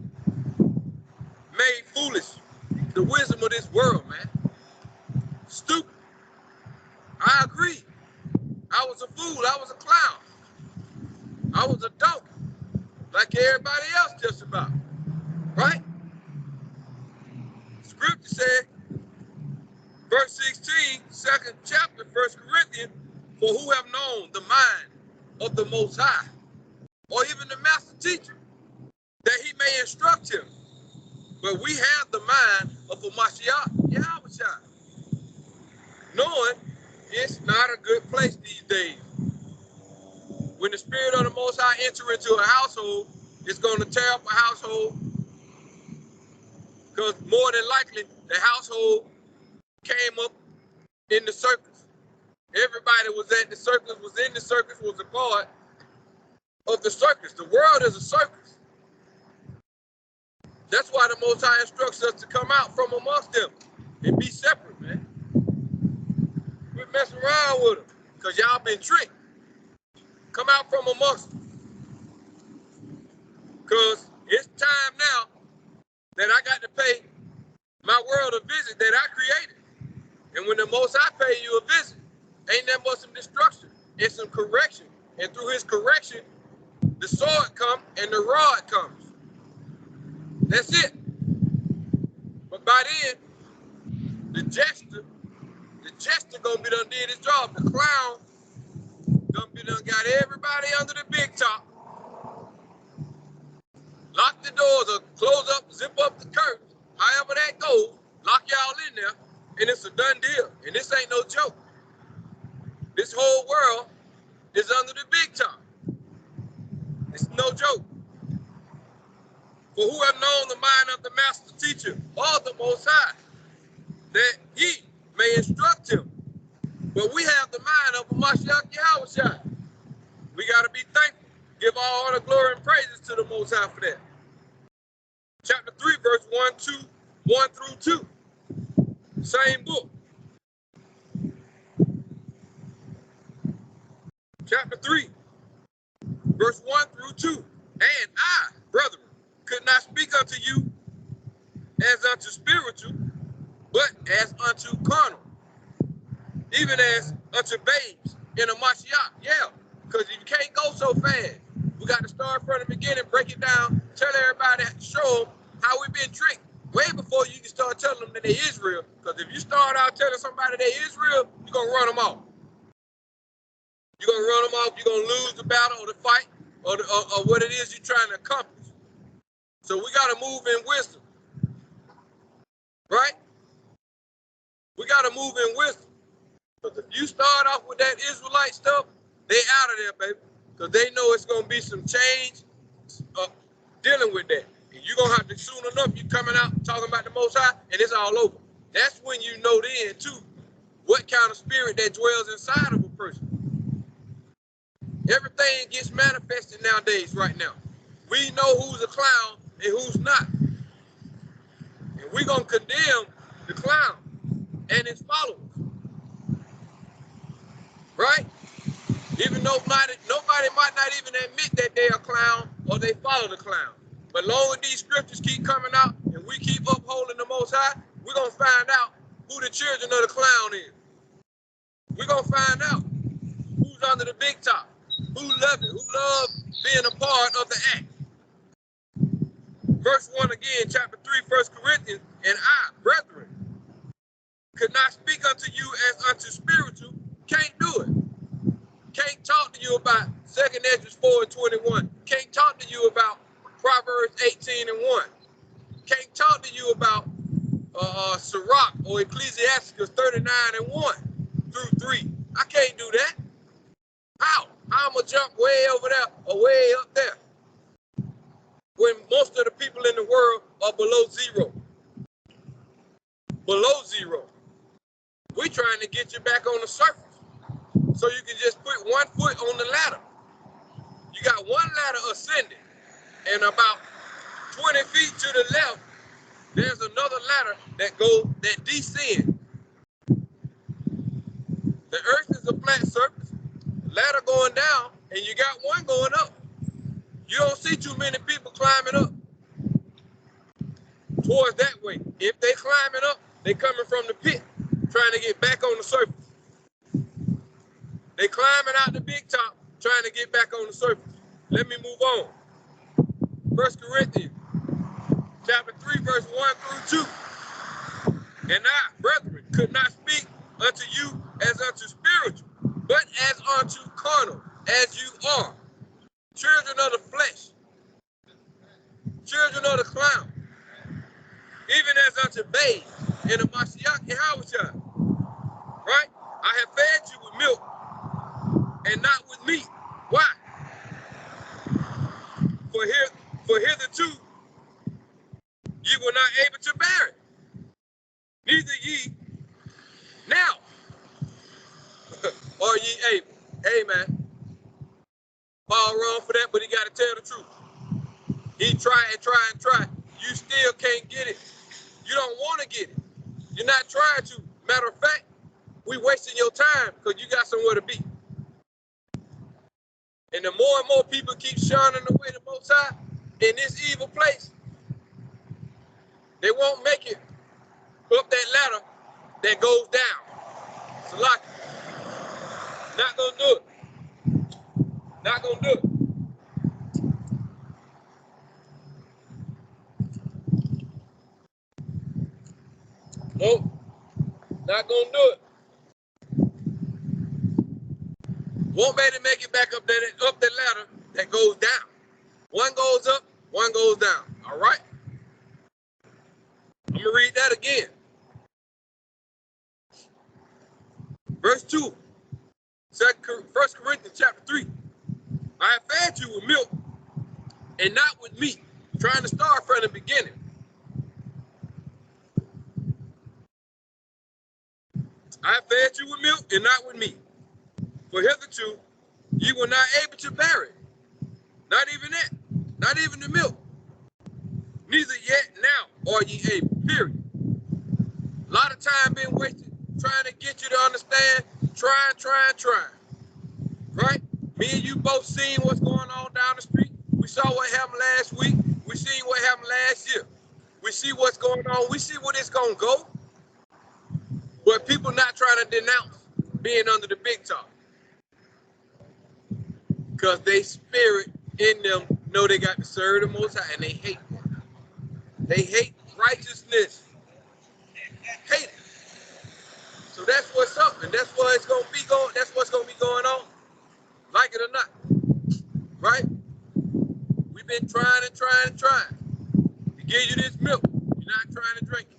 Speaker 1: made foolish the wisdom of this world, man. Stupid. I agree. I was a fool. I was a clown. I was a donkey. Like everybody else just about. Right? Scripture said, verse 16, 2nd chapter, 1 Corinthians, for who have known the mind of the Most High, or even the master teacher, that he may instruct him. But we have the mind of a Mashiach Yahushua, knowing it's not a good place these days. When the spirit of the Most High enter into a household, it's going to tear up a household, because more than likely the household came up in the circus. Everybody was at the circus, was in the circus, was a part of the circus. The world is a circus. That's why the Most High instructs us to come out from amongst them and be separate, man. We're messing around with them because y'all been tricked. Come out from amongst them. Because it's time now that I got to pay my world a visit that I created. And when the Most High pay you a visit, ain't that but some destruction and some correction. And through his correction, the sword comes and the rod comes. That's it. But by then, the jester gonna be done did his job. The clown gonna be done got everybody under the big top. Lock the doors or close up, zip up the curtains. However that goes, lock y'all in there. And it's a done deal. And this ain't no joke. This whole world is under the big top. It's no joke. For who have known the mind of the master teacher or the Most High, that he may instruct him. But we have the mind of Mashiach Yahushua. We got to be thankful. Give all honor, glory, and praises to the Most High for that. Chapter 3, verse 1 through 2. Same book. Chapter 3, verse 1 through 2. And I, brethren, could not speak unto you as unto spiritual, but as unto carnal, even as unto babes in a Mashiach. Yeah, because you can't go so fast. We got to start from the beginning, break it down, tell everybody, show them how we've been tricked. Way before you can start telling them that they're Israel. Because if you start out telling somebody they're Israel, you're going to run them off. You're going to run them off, you're going to lose the battle or the fight or what it is you're trying to accomplish. So we got to move in wisdom. Right? We got to move in wisdom. Because if you start off with that Israelite stuff, they out of there, baby. Because they know it's going to be some change dealing with that. And you're going to have to, soon enough, you coming out talking about the Most High, and it's all over. That's when you know then, too, what kind of spirit that dwells inside of a person. Everything gets manifested nowadays right now. We know who's a clown and who's not. And we're going to condemn the clown and his followers. Right? Even though nobody might not even admit that they're a clown or they follow the clown. But long as these scriptures keep coming out and we keep upholding the Most High, we're going to find out who the children of the clown is. We're going to find out who's under the big top, who love it, who love being a part of the act. Verse 1 again, chapter 3, 1 Corinthians, and I, brethren, could not speak unto you as unto spiritual, can't do it. Can't talk to you about 2nd Ezra 4 and 21. Can't talk to you about Proverbs 18 and 1. Can't talk to you about Sirach or Ecclesiasticus 39 and 1 through 3. I can't do that. How? I'm going to jump way over there or way up there when most of the people in the world are below zero. Below zero. We're trying to get you back on the surface so you can just put one foot on the ladder. You got one ladder ascending, and about 20 feet to the left, there's another ladder that descends. The earth is a flat surface, ladder going down, and you got one going up. You don't see too many people climbing up towards that way. If they climbing up, they coming from the pit, trying to get back on the surface. They climbing out the big top, trying to get back on the surface. Let me move on. 1 Corinthians, chapter 3, verse 1 through 2. And I, brethren, could not speak unto you as unto spiritual, but as unto carnal, as you are. Children of the flesh, children of the clown, even as unto babes in the Mashiach Yahushua. Right? I have fed you with milk and not with meat. Why? For hitherto ye were not able to bear it, neither ye now are ye able. Amen. Paul wrong for that, but he got to tell the truth. He try and try and try. You still can't get it. You don't want to get it. You're not trying to. Matter of fact, we wasting your time because you got somewhere to be. And the more and more people keep shunning away the Most High in this evil place, they won't make it up that ladder that goes down. Salaki. Not gonna do it. Not gonna do it. Nope. Not gonna do it. Won't be able to make it back up that ladder that goes down. One goes up, one goes down. All right? I'm gonna read that again. 2. 1 Corinthians chapter 3. I have fed you with milk and not with meat, trying to start from the beginning. I have fed you with milk and not with meat. For hitherto you were not able to bear it. Not even that. Not even the milk. Neither yet now are ye able. Period. A lot of time being wasted trying to get you to understand. Trying. Right? Me and you both seen what's going on down the street. We saw what happened last week. We seen what happened last year. We see what's going on. We see where it's going to go. But people not trying to denounce being under the big top. Because they spirit in them know they got to serve the Most High, and they hate them. They hate righteousness. Hate it. So that's what's up, and that's what it's gonna be going. That's what's gonna be going on, like it or not. Right? We've been trying to give you this milk. You're not trying to drink it.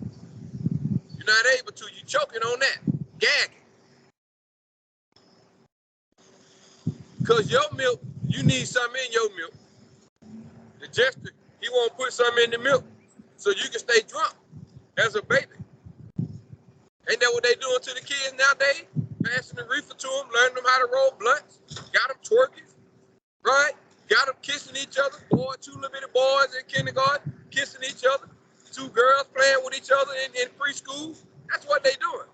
Speaker 1: You're not able to. You're choking on that, gagging. Because your milk, you need something in your milk. The jester, he won't put something in the milk so you can stay drunk as a baby. Ain't that what they doing to the kids nowadays? Passing the reefer to them, learning them how to roll blunts, got them twerking, right? Got them kissing each other. Boy, 2 little bitty boys in kindergarten kissing each other. 2 girls playing with each other in preschool. That's what they doing.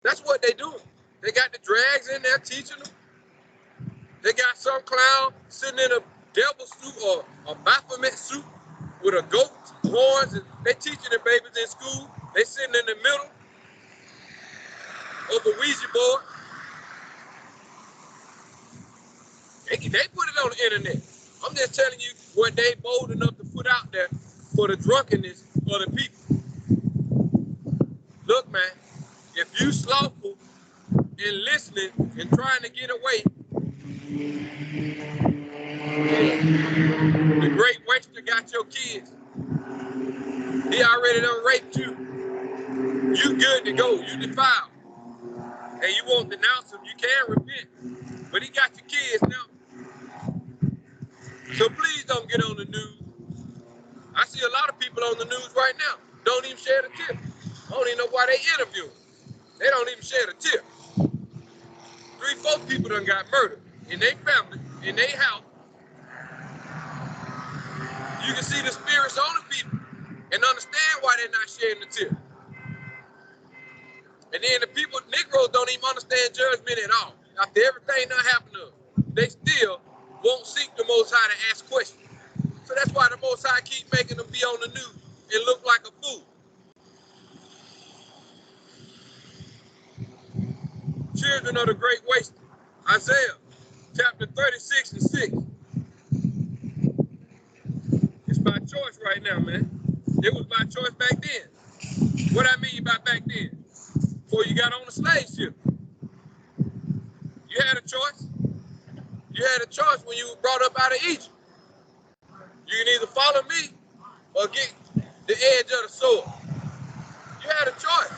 Speaker 1: That's what they doing. They got the drags in there teaching them. They got some clown sitting in a devil suit or a Baphomet suit with a goat, horns, and they teaching the babies in school. They sitting in the middle of a Ouija board. They put it on the internet. I'm just telling you what they bold enough to put out there for the drunkenness of the people. Look, man, if you slothful and listening and trying to get away, the great waster got your kids. He already done raped you. You good to go. You defiled. And you won't denounce him. You can repent. But he got your kids now. So please don't get on the news. I see a lot of people on the news right now. Don't even share the tip. I don't even know why they interview. They don't even share the tip. 3, 4 people done got murdered in their family, in their house. You can see the spirits on the people and understand why they're not sharing the tip. And then the people, Negroes, don't even understand judgment at all. After everything that happened to them, they still won't seek the Most High to ask questions. So that's why the Most High keep making them be on the news and look like a fool. Children of the great waster. Isaiah chapter 36 and 6. It's my choice right now, man. It was my choice back then. What I mean by back then? Before you got on the slave ship. You had a choice. You had a choice when you were brought up out of Egypt. You can either follow me or get the edge of the sword. You had a choice.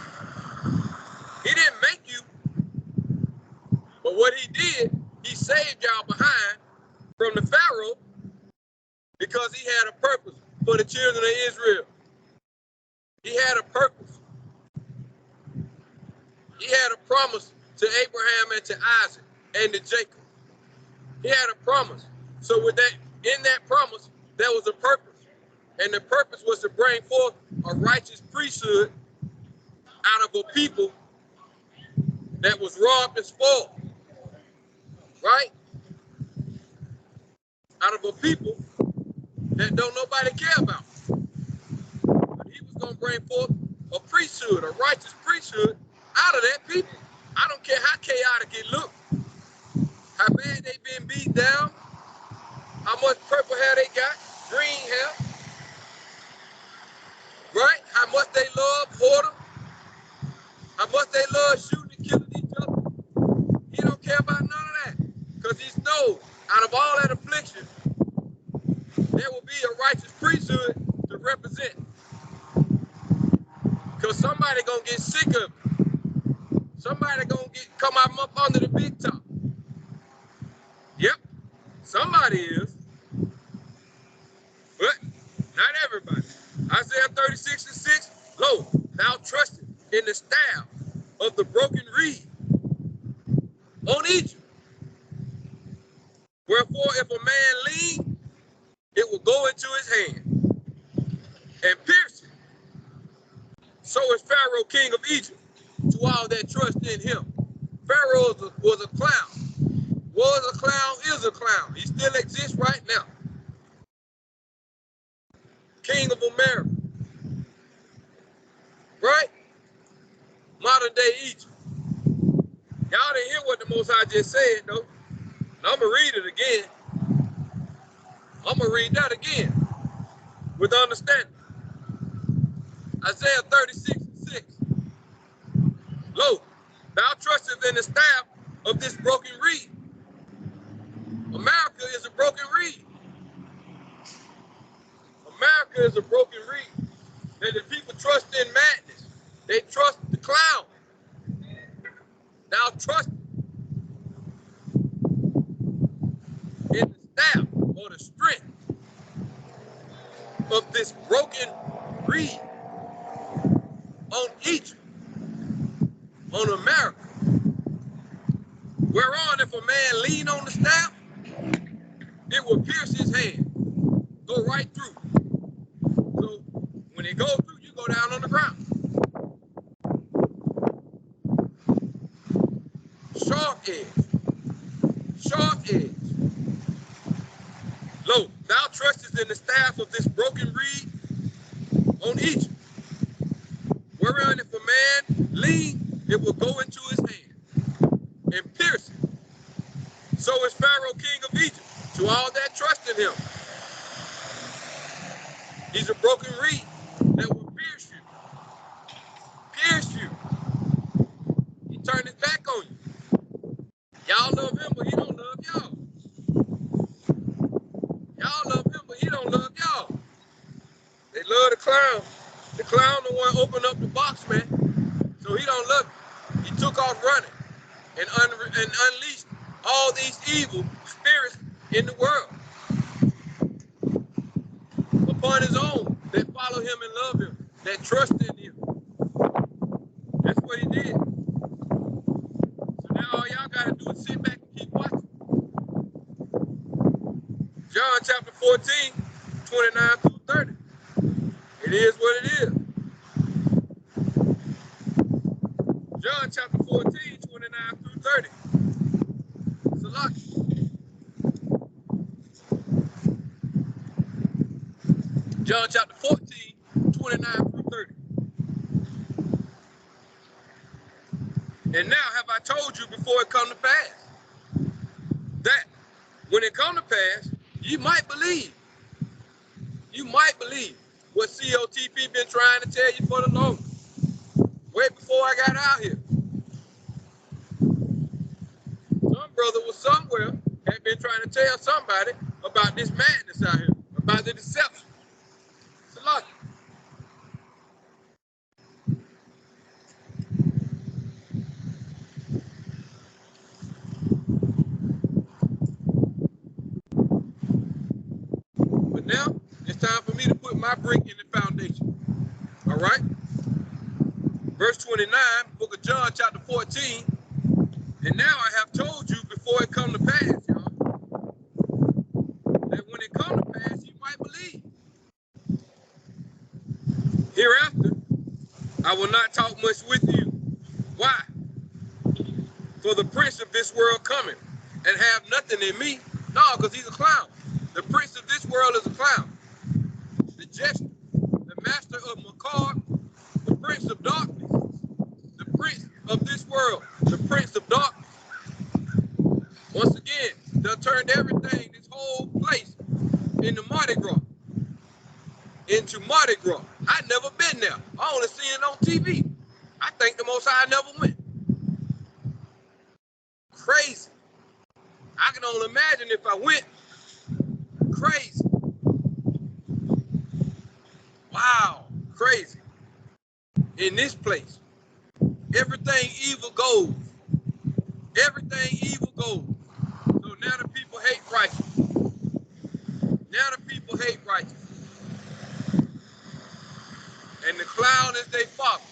Speaker 1: He didn't make you. But what he did, he saved y'all behind from the Pharaoh because he had a purpose for the children of Israel. He had a purpose. He had a promise to Abraham and to Isaac and to Jacob. He had a promise. So with that, in that promise, there was a purpose. And the purpose was to bring forth a righteous priesthood out of a people that was robbed and spoiled. Right? Out of a people that don't nobody care about. But he was going to bring forth a priesthood, a righteous priesthood out of that people. I don't care how chaotic it look, how bad they been beat down, how much purple hair they got, green hair, right? How much they love whoredom, how much they love shooting and killing each other. He don't care about none of that because he knows out of all that affliction, there will be a righteous priesthood to represent. Because somebody gonna get sick of it. Somebody gonna come out up under the big top. Yep, somebody is, but not everybody. Isaiah 36:6, lo, thou trustest in the staff of the broken reed on Egypt. Wherefore, if a man lean, it will go into his hand and pierce it. So is Pharaoh, king of Egypt, to all that trust in him. Pharaoh was a clown. Was a clown, is a clown. He still exists right now. King of America. Right? Modern day Egypt. Y'all didn't hear what the Most High just said, though. I'm going to read it again. I'm going to read that again with understanding. Isaiah 36:6. Lo, thou trustest in the staff of this broken reed. America is a broken reed. America is a broken reed. And the people trust in madness. They trust the clown. Thou trust in the staff or the strength of this broken reed on Egypt, on America. Whereon if a man lean on the staff, it will pierce his hand, go right through. So when it goes through, you go down on the ground. Sharp edge, sharp edge. Lo, thou trustest in the staff of this broken reed on Egypt. Wherein if a man lean, it will go into his hand and pierce it. So is Pharaoh, king of Egypt, to all that trust in him. He's a broken reed that will pierce you. Pierce you. He turned his back on you. Y'all love him, but he don't love y'all. Y'all love him, but he don't love y'all. They love the clown. The clown the one opened up the box, man. So he don't love you. He took off running and unleashed all these evil spirits in the world upon his own that follow him and love him, that trust in him. That's what he did. So now all y'all gotta do is sit back and keep watching. John chapter 14, 29 through 30. It is what it is. John chapter 14, 29 through 30. Salaki. John chapter 14, 29 through 30. And now have I told you before it come to pass, that when it come to pass, you might believe. You might believe what COTP been trying to tell you for the longest. Way before I got out here. Some brother was somewhere, had been trying to tell somebody about this madness out here, about the deception. It's a lot. But now, it's time for me to put my brick in the foundation. All right? Verse 29, book of John, chapter 14. And now I have told you before it come to pass, y'all, that when it come to pass, you might believe. Hereafter, I will not talk much with you. Why? For the prince of this world coming and have nothing in me. No, because he's a clown. The prince of this world is a clown. The jester, the master of Makar, the prince of darkness, the prince of this world, the prince of darkness. Once again, they'll turn everything, this whole place, into Mardi Gras. Into Mardi Gras. I never been there. I only seen it on TV. I think the Most High never went. Crazy. I can only imagine if I went. Crazy. Wow. Crazy. In this place. Everything evil goes. Everything evil goes. So now the people hate righteous. Now the people hate righteous. And the clown is their father.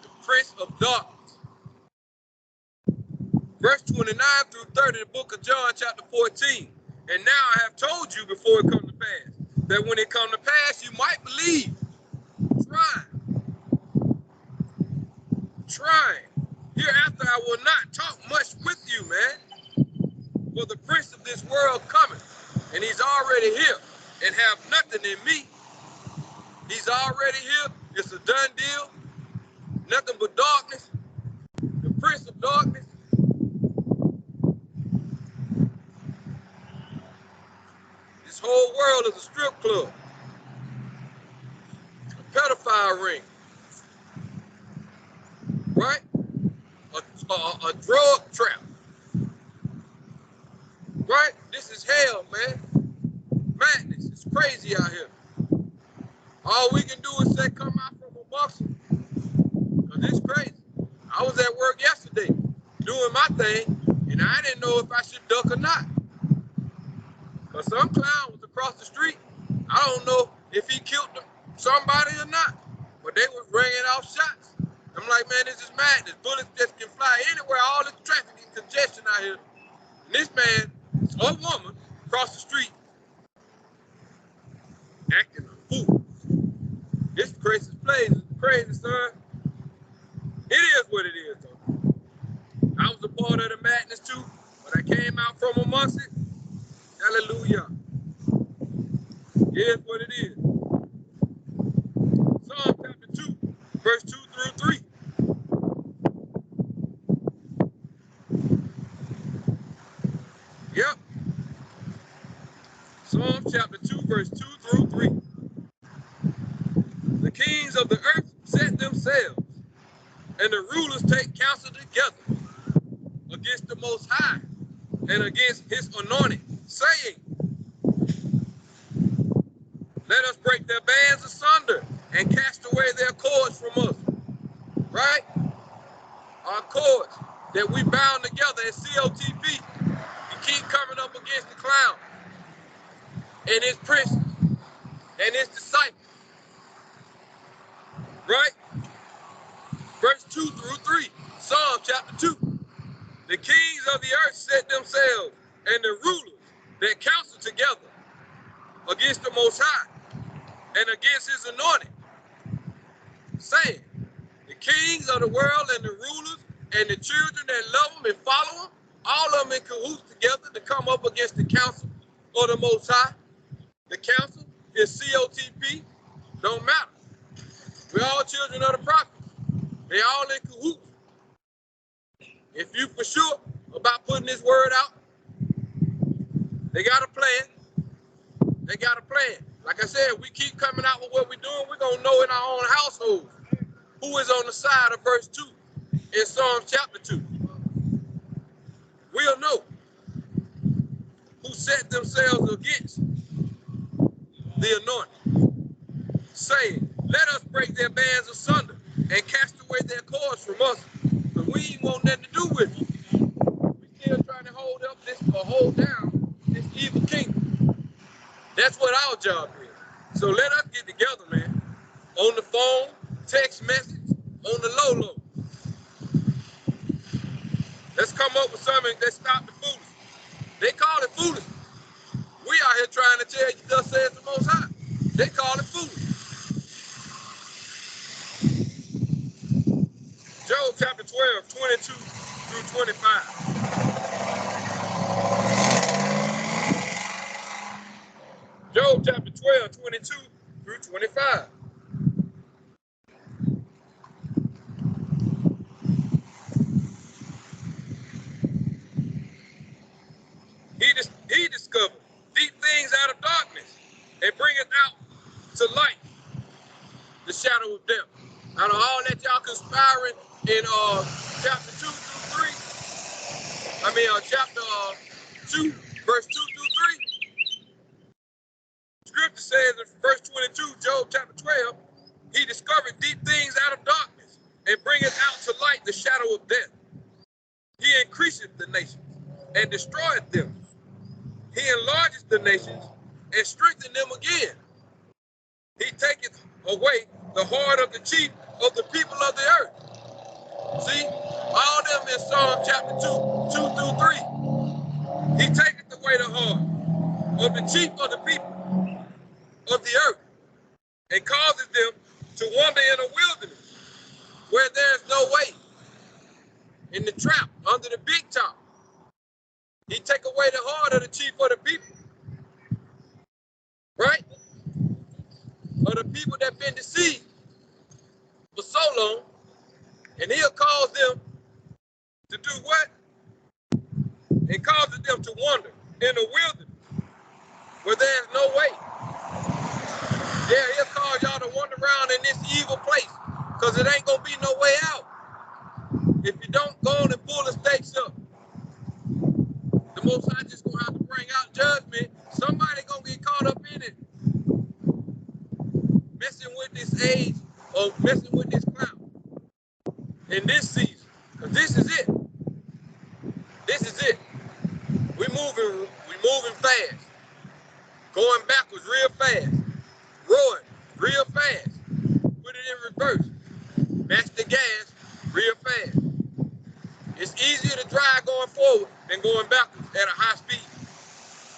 Speaker 1: The prince of darkness. Verse 29 through 30, the book of John, chapter 14. And now I have told you before it comes to pass, that when it comes to pass, you might believe. Trying. Hereafter I will not talk much with you, man. For the prince of this world cometh, and he's already here, and have nothing in me. He's already here. It's a done deal. Nothing but darkness. The prince of darkness. This whole world is a strip club. A pedophile ring. Right? A drug trap. Right? This is hell, man. Madness. It's crazy out here. All we can do is say, come out from amongst them. Because it's crazy. I was at work yesterday doing my thing, and I didn't know if I should duck or not. Because some clown was across the street. I don't know if he killed somebody or not, but they was ringing off shots. I'm like, man, this is madness. Bullets just can fly anywhere. All this traffic and congestion out here. And this man or woman across the street acting a fool. This crazy place is crazy, son. It is what it is, though. I was a part of the madness too, but I came out from amongst it. Hallelujah. It is what it is. Psalm chapter 2, verse 2 through 3. Yep. Psalm chapter 2, verse 2 through 3. The kings of the earth set themselves, and the rulers take counsel together against the Most High and against his anointed, saying, let us break their bands asunder and cast away their cords from us. Right? Our cords that we bound together as COTP. You keep coming up against the clown and his princes and his disciples. Right? Verse 2 through 3, Psalm chapter 2. The kings of the earth set themselves, and the rulers that counsel together against the Most High and against his anointed, saying, the kings of the world and the rulers and the children that love them and follow them, all of them in cahoots together to come up against the council of the Most High. The council is COTP, don't matter. We're all children of the prophets. They all in cahoots. If you for sure about putting this word out, they got a plan. They got a plan. Like I said, we keep coming out with what we're doing. We're going to know in our own households who is on the side of verse 2 in Psalm chapter 2. We'll know who set themselves against the anointing, saying, let us break their bands asunder and cast away their cords from us, because we ain't want nothing to do with it. We still trying to hold down this evil kingdom. That's what our job is. So let us get together, man. On the phone, text message, on the low. Let's come up with something that stop the foolish. They call it foolish. We out here trying to tell you, thus says the Most High. They call it foolish. Job chapter 12, 22 through 25. Job chapter 12, 22 through 25. He discovered deep things out of darkness and bringeth out to light the shadow of death. Out of all that y'all conspiring in chapter 2 through 3, chapter 2, verse 2 through 3, scripture says in verse 22, Job chapter 12, he discovered deep things out of darkness bringeth out to light the shadow of death. He increaseth the nations and destroyeth them. He enlargeth the nations and strengtheneth them again. He taketh away the heart of the chief of the people of the earth. See, all them in Psalm chapter 2 through 3. He taketh away the heart of the chief of the people of the earth and causes them to wander in a wilderness where there is no way, in the trap under the big top. He take away the heart of the chief of the people, right? Of the people that been deceived for so long, and he'll cause them to do what? And causes them to wander in the wilderness where there's no way. Yeah, he'll cause y'all to wander around in this evil place because it ain't gonna be no way out. If you don't go on and pull the stakes up, the Most High just gonna have to bring out judgment. Somebody gonna get caught up in it, messing with this age or messing with this cloud in this season. Cause this is it. This is it. We moving fast, going backwards real fast, rolling real fast. Put it in reverse. Match the gas real fast. It's easier to drive going forward than going backwards at a high speed.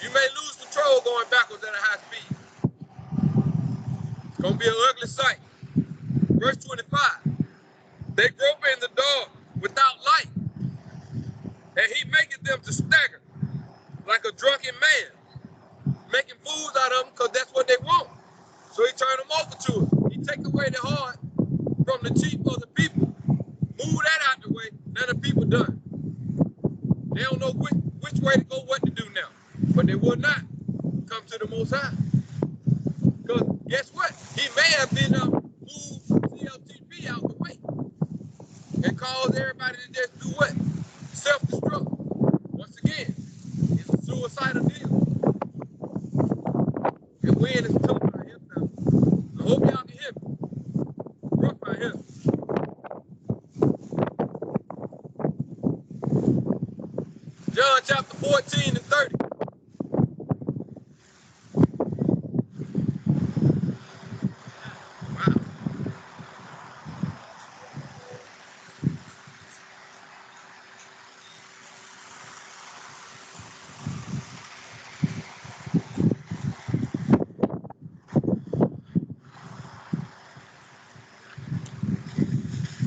Speaker 1: You may lose control going backwards at a high speed. It's gonna be an ugly sight. Verse 25. They grope in the dark without light, and he maketh them to stagger like a drunken man, making fools out of them because that's what they want. So he turned them over to us. He take away the heart from the chief of the people, move that out the way, now the people done. They don't know which way to go, what to do now. But they will not come to the Most High. Because guess what? He may have been moved CLTV out the way and caused everybody to just do what? Self-destruct. Once again, it's a suicidal deal. And wind is tough out here now. I hope y'all can hear me. Rough out here. John chapter 14 and 30. Wow.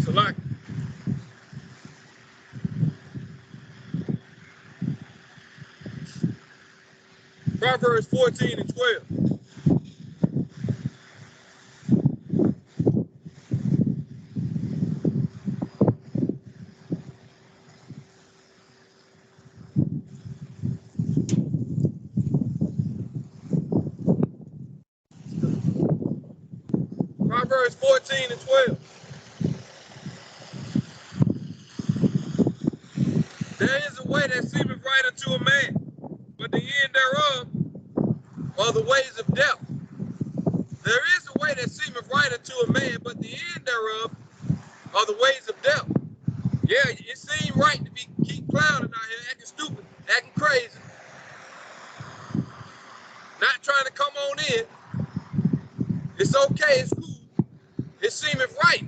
Speaker 1: Select. Proverbs 14 and 12. Proverbs 14 and 12. There is a way that seemeth right unto a man, but the end thereof are the ways of death. There is a way that seemeth right unto a man, but the end thereof are the ways of death. Yeah, it seems right to keep clowning out here, acting stupid, acting crazy, not trying to come on in. It's okay, it's cool. It seemeth right.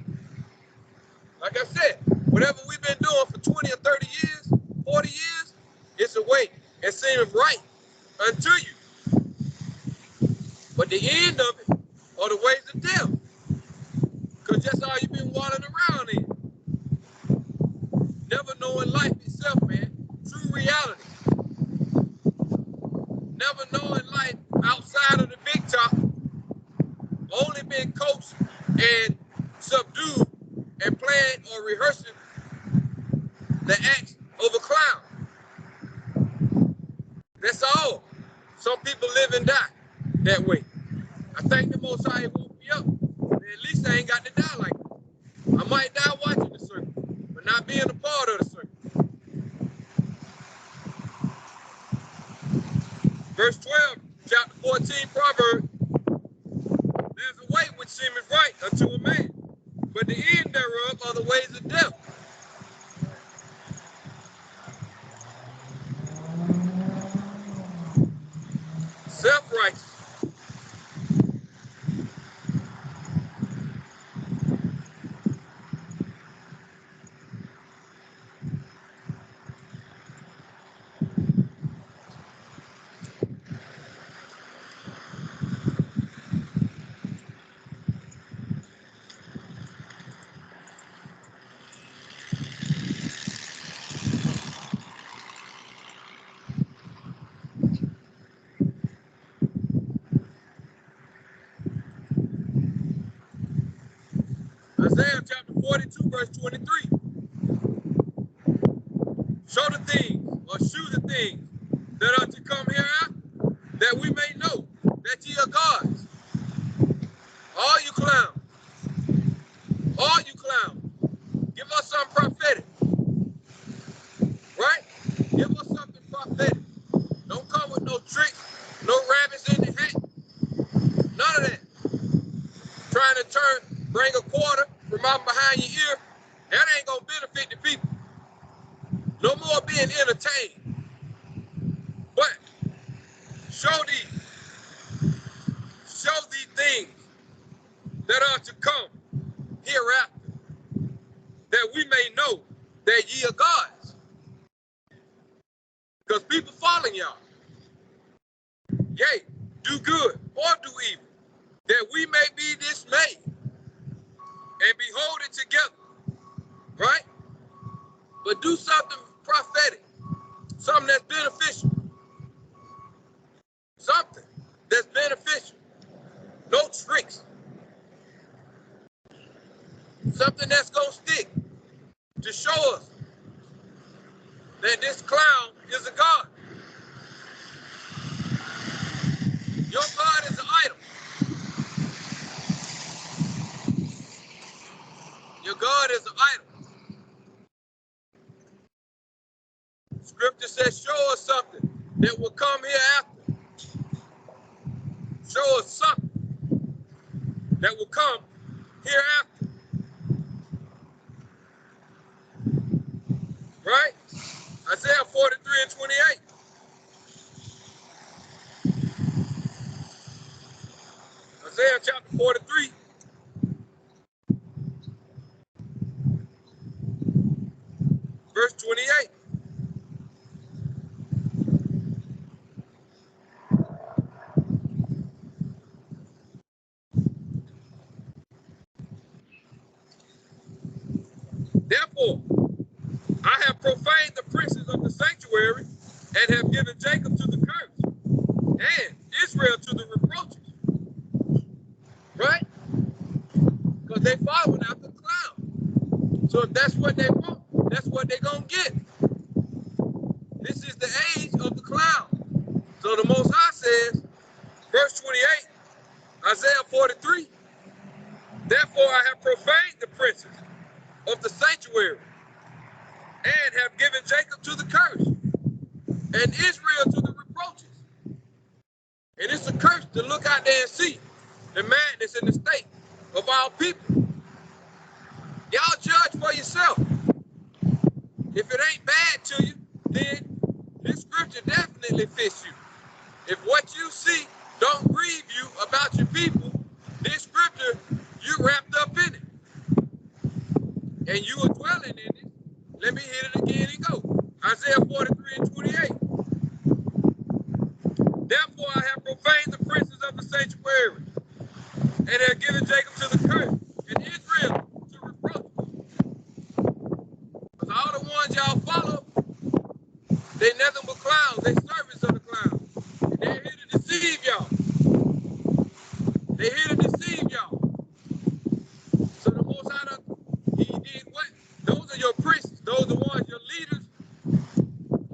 Speaker 1: Like I said, whatever we've been doing for 20 or 30 years, 40 years, it's a way. It seemeth right unto you. But the end of it are the ways of death. Because that's all you've been wandering around in. Never knowing life itself, man. True reality. Never knowing life outside of the big top. Only been coached and subdued and playing or rehearsing the acts of a clown. That's all. Some people live and die that way. I thank the Most High woke me up. At least I ain't got to die like that. I might die watching the circle, but not being a part of the circle. Verse 12, chapter 14, Proverbs. There's a way which seemeth right unto a man, but the end thereof are the ways of death. Self-righteous. Isaiah chapter 42, verse 23. Show the things, or shew the things that are to come hereafter, that we may know that ye are gods. All you clowns, give us something prophetic, right? Give us something prophetic. Don't come with no tricks, no rabbits in the hat, none of that. Trying to bring a quarter from out behind your ear, that ain't gonna benefit the people. No more being entertained. But show these things that are to come hereafter, that we may know that ye are gods. Because people following y'all. Yea, do good or do evil, that we may be dismayed and behold it together. Right? But do something prophetic, something that's beneficial. Something that's beneficial. No tricks. Something that's gonna stick to show us that this clown is a god. Your God is an idol. Your God is an idol. Scripture says, show us something that will come hereafter. Show us something that will come hereafter. Right? Isaiah 43 and 28. Isaiah chapter 43. Verse 28. Therefore, I have profaned the princes of the sanctuary and have given Jacob to the curse and Israel to the reproaches. Right? Because they following after the cloud. So if that's what they want, that's what they're going to get. This is the age of the cloud. So the Most High says, verse 28, Isaiah 43, therefore I have profaned the princes of the sanctuary and have given Jacob to the curse and Israel to the reproaches. And it's a curse to look out there and see the madness in the state of our people. Y'all judge for yourself. If it ain't bad to you, then this scripture definitely fits you. If what you see don't grieve you about your people, this scripture, you wrapped up in it. And you are dwelling in it. Let me hit it again and go. Isaiah 43 and 28. Therefore I have profaned the princes of the sanctuary and have given Jacob to the curse and Israel to reproach. Because all the ones y'all follow, they nothing but clowns. They servants of the clowns. And they're here to deceive y'all. They're here to deceive y'all. So the Most High, he did what? Those are your priests. Those are the ones, your leaders.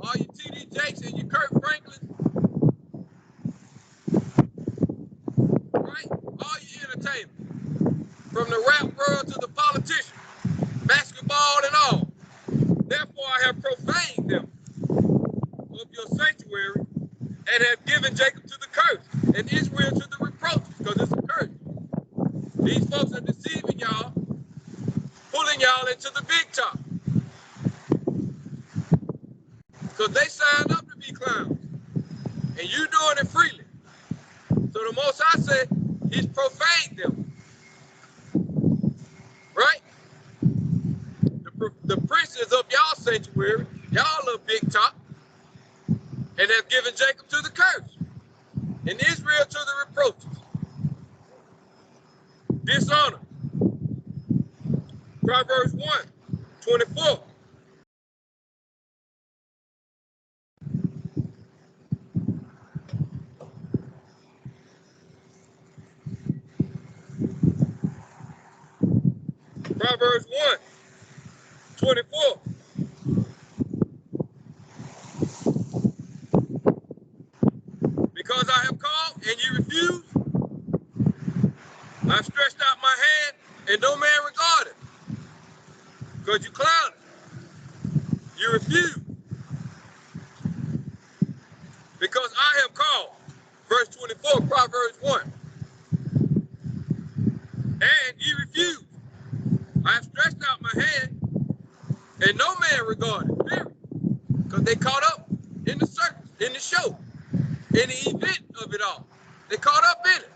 Speaker 1: All your T.D. Jakes and your Kirk Franklin. Right? All your entertainment. From the rap world to the politician. Basketball and all. Therefore I have profaned them of your sanctuary and have given Jacob to the curse and Israel to the reproaches, because it's a curse. These folks are deceiving y'all pulling y'all into the big top. Because they signed up to be clowns. And you doing it freely. So the Most High said, he's profaned them. Right? The princes of y'all sanctuary, y'all little big top, and have given Jacob to the curse, and Israel to the reproaches. Dishonor. Proverbs 1:24. Proverbs 1:24. Because I have called and you refuse, I've stretched out my hand and no man regarded. Because you clowned, you refuse. Because I have called, verse 24, Proverbs 1. And you refuse. I have stretched out my hand and no man regarded. Period. Because they caught up in the circus, in the show, in the event of it all. They caught up in it.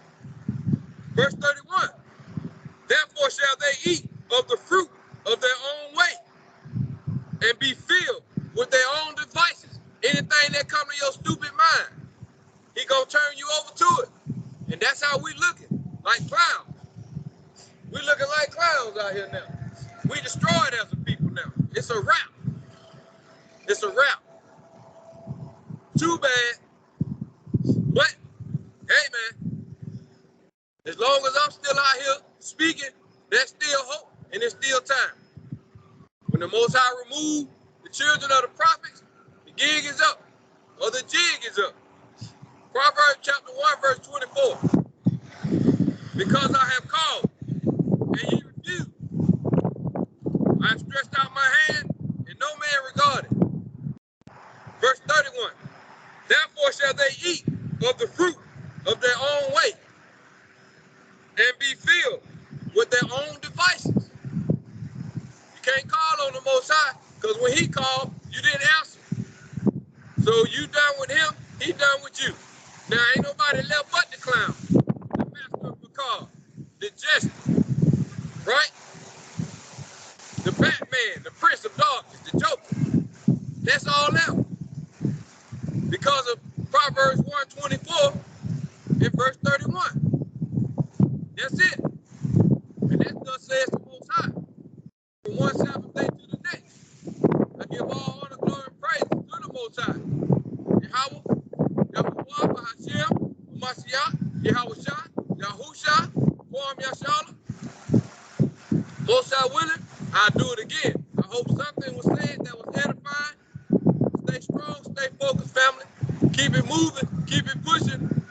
Speaker 1: Verse 31. Therefore shall they eat of the fruit of their own way and be filled with their own devices. Anything that come to your stupid mind, he gonna turn you over to it. And that's how we looking, like clowns. We looking like clowns out here now. We destroyed as a people now. It's a wrap. It's a wrap. Too bad. But, hey man, as long as I'm still out here speaking, there's still hope and there's still time. When the Most High remove the children of the prophets, the gig is up, or the jig is up. Proverbs chapter 1, verse 24. Because I have called, and ye refuse. I have stretched out my hand, and no man regarded. Verse 31. Therefore shall they eat of the fruit of their own way, and be filled with their own devices. You can't call on the Most High, because when he called, you didn't answer. So you done with him, he done with you. Now ain't nobody left but the clown, the master of the car, the jester, right? The Batman, the Prince of Darkness, the Joker. That's all left. Because of Proverbs 1:24 and verse 31. That's it. And that thus says the Most High. From one Sabbath day to the next. I give all honor, glory, and praise to the Most High. Yahweh, Yahuwah, Hashem, Mashiach, Yahushua, Yahusha, Quam Yashala. Most High willing, I'll do it again. I hope something was said that was edifying. Stay strong, stay focused, family. Keep it moving, keep it pushing.